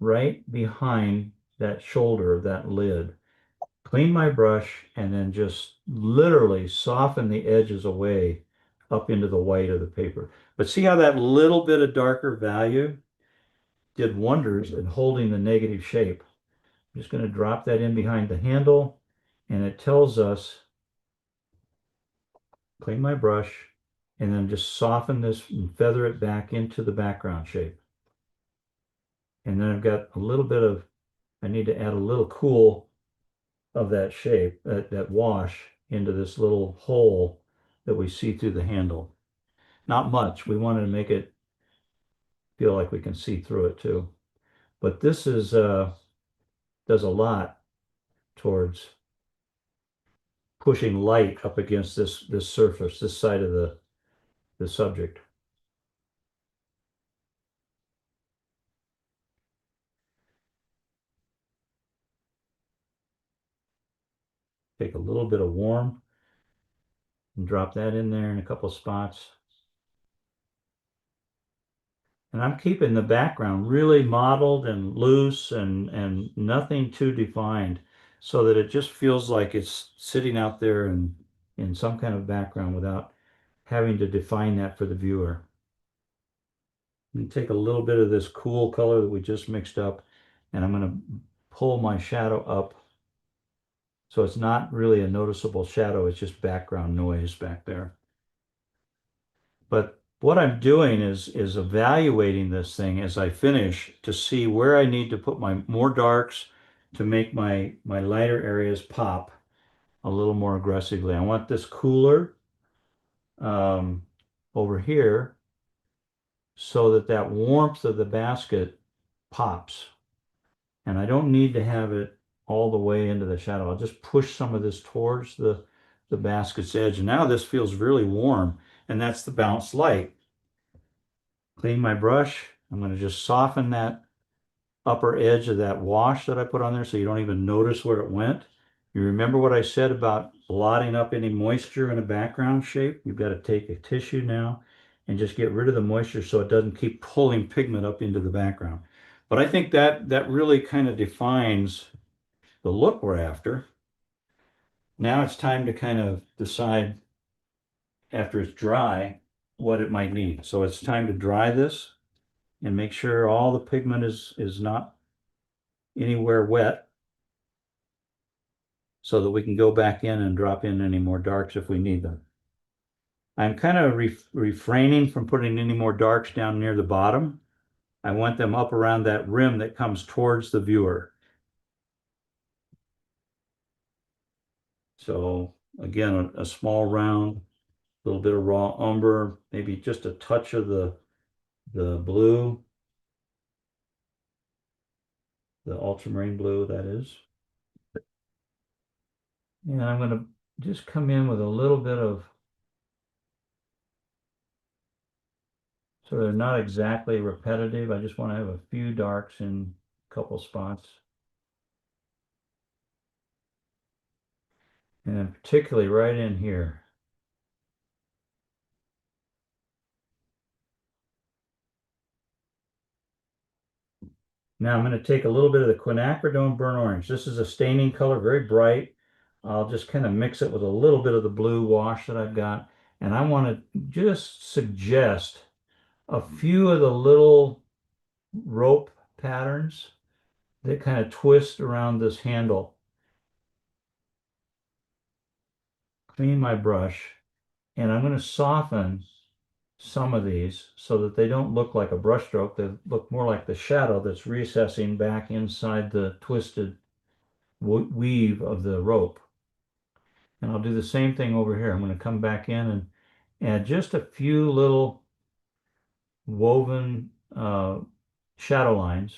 right behind that shoulder of that lid. Clean my brush and then just literally soften the edges away up into the white of the paper. But see how that little bit of darker value did wonders in holding the negative shape. I'm just going to drop that in behind the handle, and it tells us, clean my brush, and then just soften this and feather it back into the background shape. And then I've got a little bit of, I need to add a little cool of that shape, that wash into this little hole that we see through the handle. Not much. We wanted to make it feel like we can see through it too. But this is does a lot towards pushing light up against this surface, this side of the subject. Take a little bit of warm and drop that in there in a couple spots. And I'm keeping the background really modeled and loose and nothing too defined so that it just feels like it's sitting out there in some kind of background without having to define that for the viewer. And take a little bit of this cool color that we just mixed up, and I'm going to pull my shadow up so it's not really a noticeable shadow, it's just background noise back there. But what I'm doing is evaluating this thing as I finish to see where I need to put my more darks to make my lighter areas pop a little more aggressively. I want this cooler um, over here so that that warmth of the basket pops. And I don't need to have it all the way into the shadow. I'll just push some of this towards the basket's edge. And now this feels really warm, and that's the bounce light. Clean my brush. I'm going to just soften that upper edge of that wash that I put on there so you don't even notice where it went. You remember what I said about blotting up any moisture in a background shape? You've got to take a tissue now and just get rid of the moisture so it doesn't keep pulling pigment up into the background. But I think that really kind of defines the look we're after. Now it's time to kind of decide after it's dry what it might need. So it's time to dry this and make sure all the pigment is not anywhere wet so that we can go back in and drop in any more darks if we need them. I'm kind of refraining from putting any more darks down near the bottom. I want them up around that rim that comes towards the viewer. So again, a small round, a little bit of raw umber, maybe just a touch of the blue, the ultramarine blue, that is. And I'm going to just come in with a little bit of, so they're not exactly repetitive. I just want to have a few darks in a couple spots. And then particularly right in here. Now I'm going to take a little bit of the quinacridone burnt orange. This is a staining color, very bright. I'll just kind of mix it with a little bit of the blue wash that I've got. And I want to just suggest a few of the little rope patterns that kind of twist around this handle. Clean my brush, and I'm going to soften some of these so that they don't look like a brush stroke. They look more like the shadow that's recessing back inside the twisted weave of the rope. And I'll do the same thing over here. I'm going to come back in and add just a few little woven shadow lines.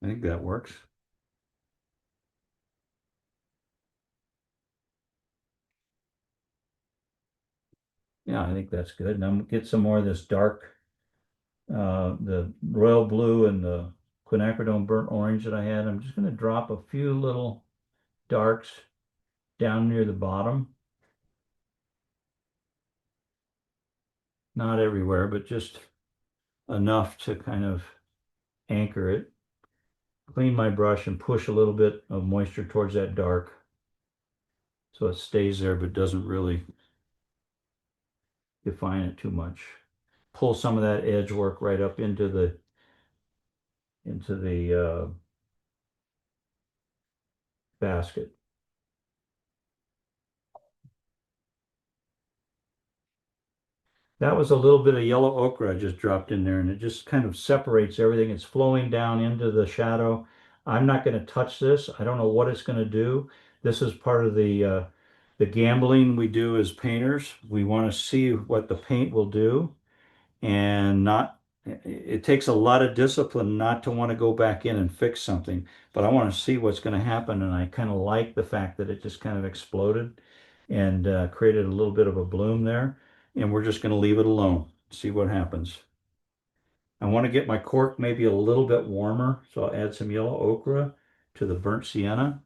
I think that works. Yeah, I think that's good. And I'm gonna get some more of this dark, the royal blue and the quinacridone burnt orange that I had. I'm just going to drop a few little darks down near the bottom. Not everywhere, but just enough to kind of anchor it. Clean my brush and push a little bit of moisture towards that dark so it stays there but doesn't really define it too much. Pull some of that edge work right up into the basket. That was a little bit of yellow ochre I just dropped in there, and it just kind of separates everything. It's flowing down into the shadow. I'm not going to touch this. I don't know what it's going to do. This is part of the gambling we do as painters. We want to see what the paint will do, and not it takes a lot of discipline not to want to go back in and fix something, but I want to see what's going to happen. And I kind of like the fact that it just kind of exploded and created a little bit of a bloom there. And we're just going to leave it alone, see what happens. I want to get my cork maybe a little bit warmer, so I'll add some yellow ochre to the burnt sienna.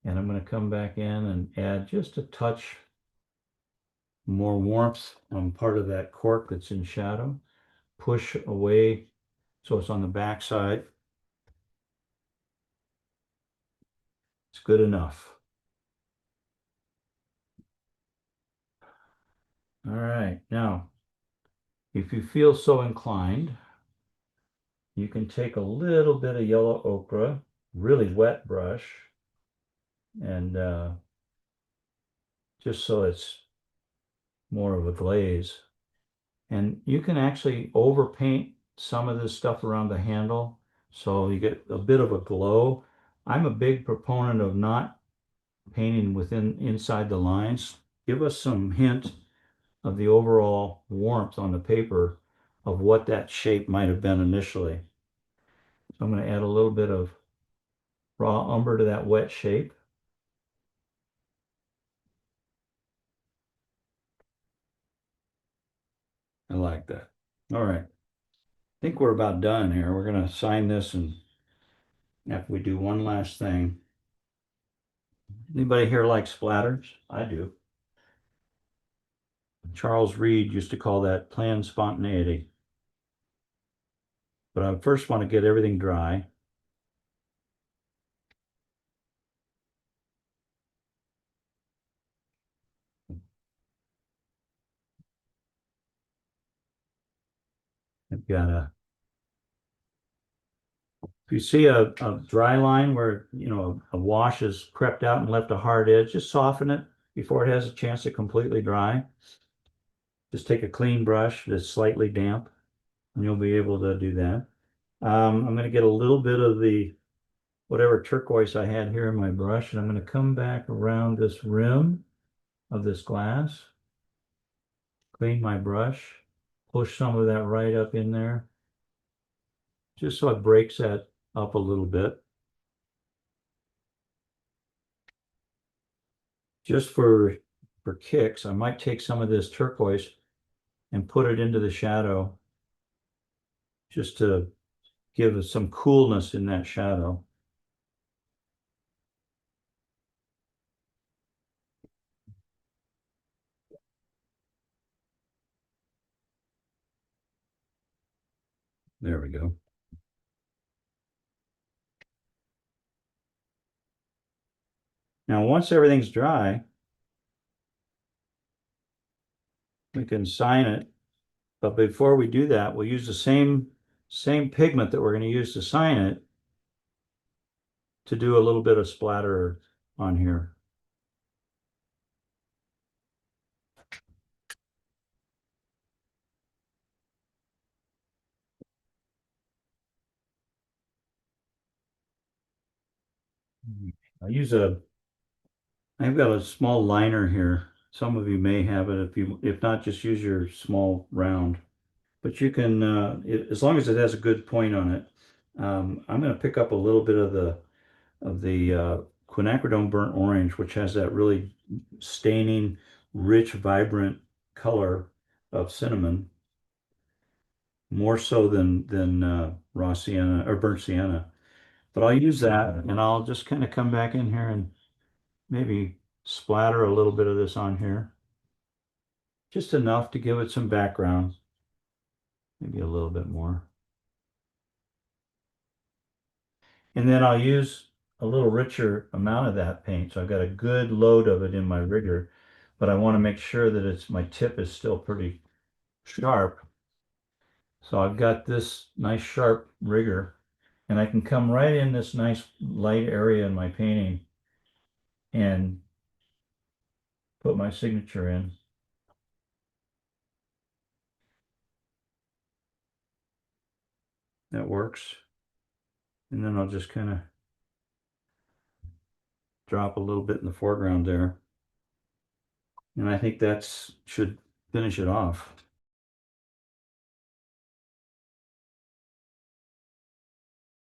And I'm going to come back in and add just a touch more warmth on part of that cork that's in shadow. Push away so it's on the back side. It's good enough. All right, now, if you feel so inclined, you can take a little bit of yellow ochre, really wet brush, and just so it's more of a glaze. And you can actually overpaint some of this stuff around the handle so you get a bit of a glow. I'm a big proponent of not painting inside the lines. Give us some hint of the overall warmth on the paper of what that shape might have been initially. So I'm going to add a little bit of raw umber to that wet shape. I like that. All right. I think we're about done here. We're going to sign this, and after we do one last thing. Anybody here like splatters? I do. Charles Reed used to call that planned spontaneity. But I first want to get everything dry. I've got if you see a dry line where, a wash has crept out and left a hard edge, just soften it before it has a chance to completely dry. Just take a clean brush that's slightly damp, and you'll be able to do that. I'm going to get a little bit of the whatever turquoise I had here in my brush, and I'm going to come back around this rim of this glass, clean my brush, push some of that right up in there, just so it breaks that up a little bit. Just for kicks, I might take some of this turquoise and put it into the shadow just to give us some coolness in that shadow. There we go. Now, once everything's dry, we can sign it. But before we do that, we'll use the same pigment that we're going to use to sign it to do a little bit of splatter on here. I've got a small liner here. Some of you may have it. If not, just use your small round. But you can, as long as it has a good point on it. I'm going to pick up a little bit of the quinacridone burnt orange, which has that really staining, rich, vibrant color of cinnamon. more so than raw sienna or burnt sienna. But I'll use that and I'll just kind of come back in here and maybe splatter a little bit of this on here. Just enough to give it some background. Maybe a little bit more. And then I'll use a little richer amount of that paint. So I've got a good load of it in my rigger, but I want to make sure that my tip is still pretty sharp. So I've got this nice sharp rigger and I can come right in this nice light area in my painting and put my signature in. That works. And then I'll just kind of drop a little bit in the foreground there. And I think that should finish it off.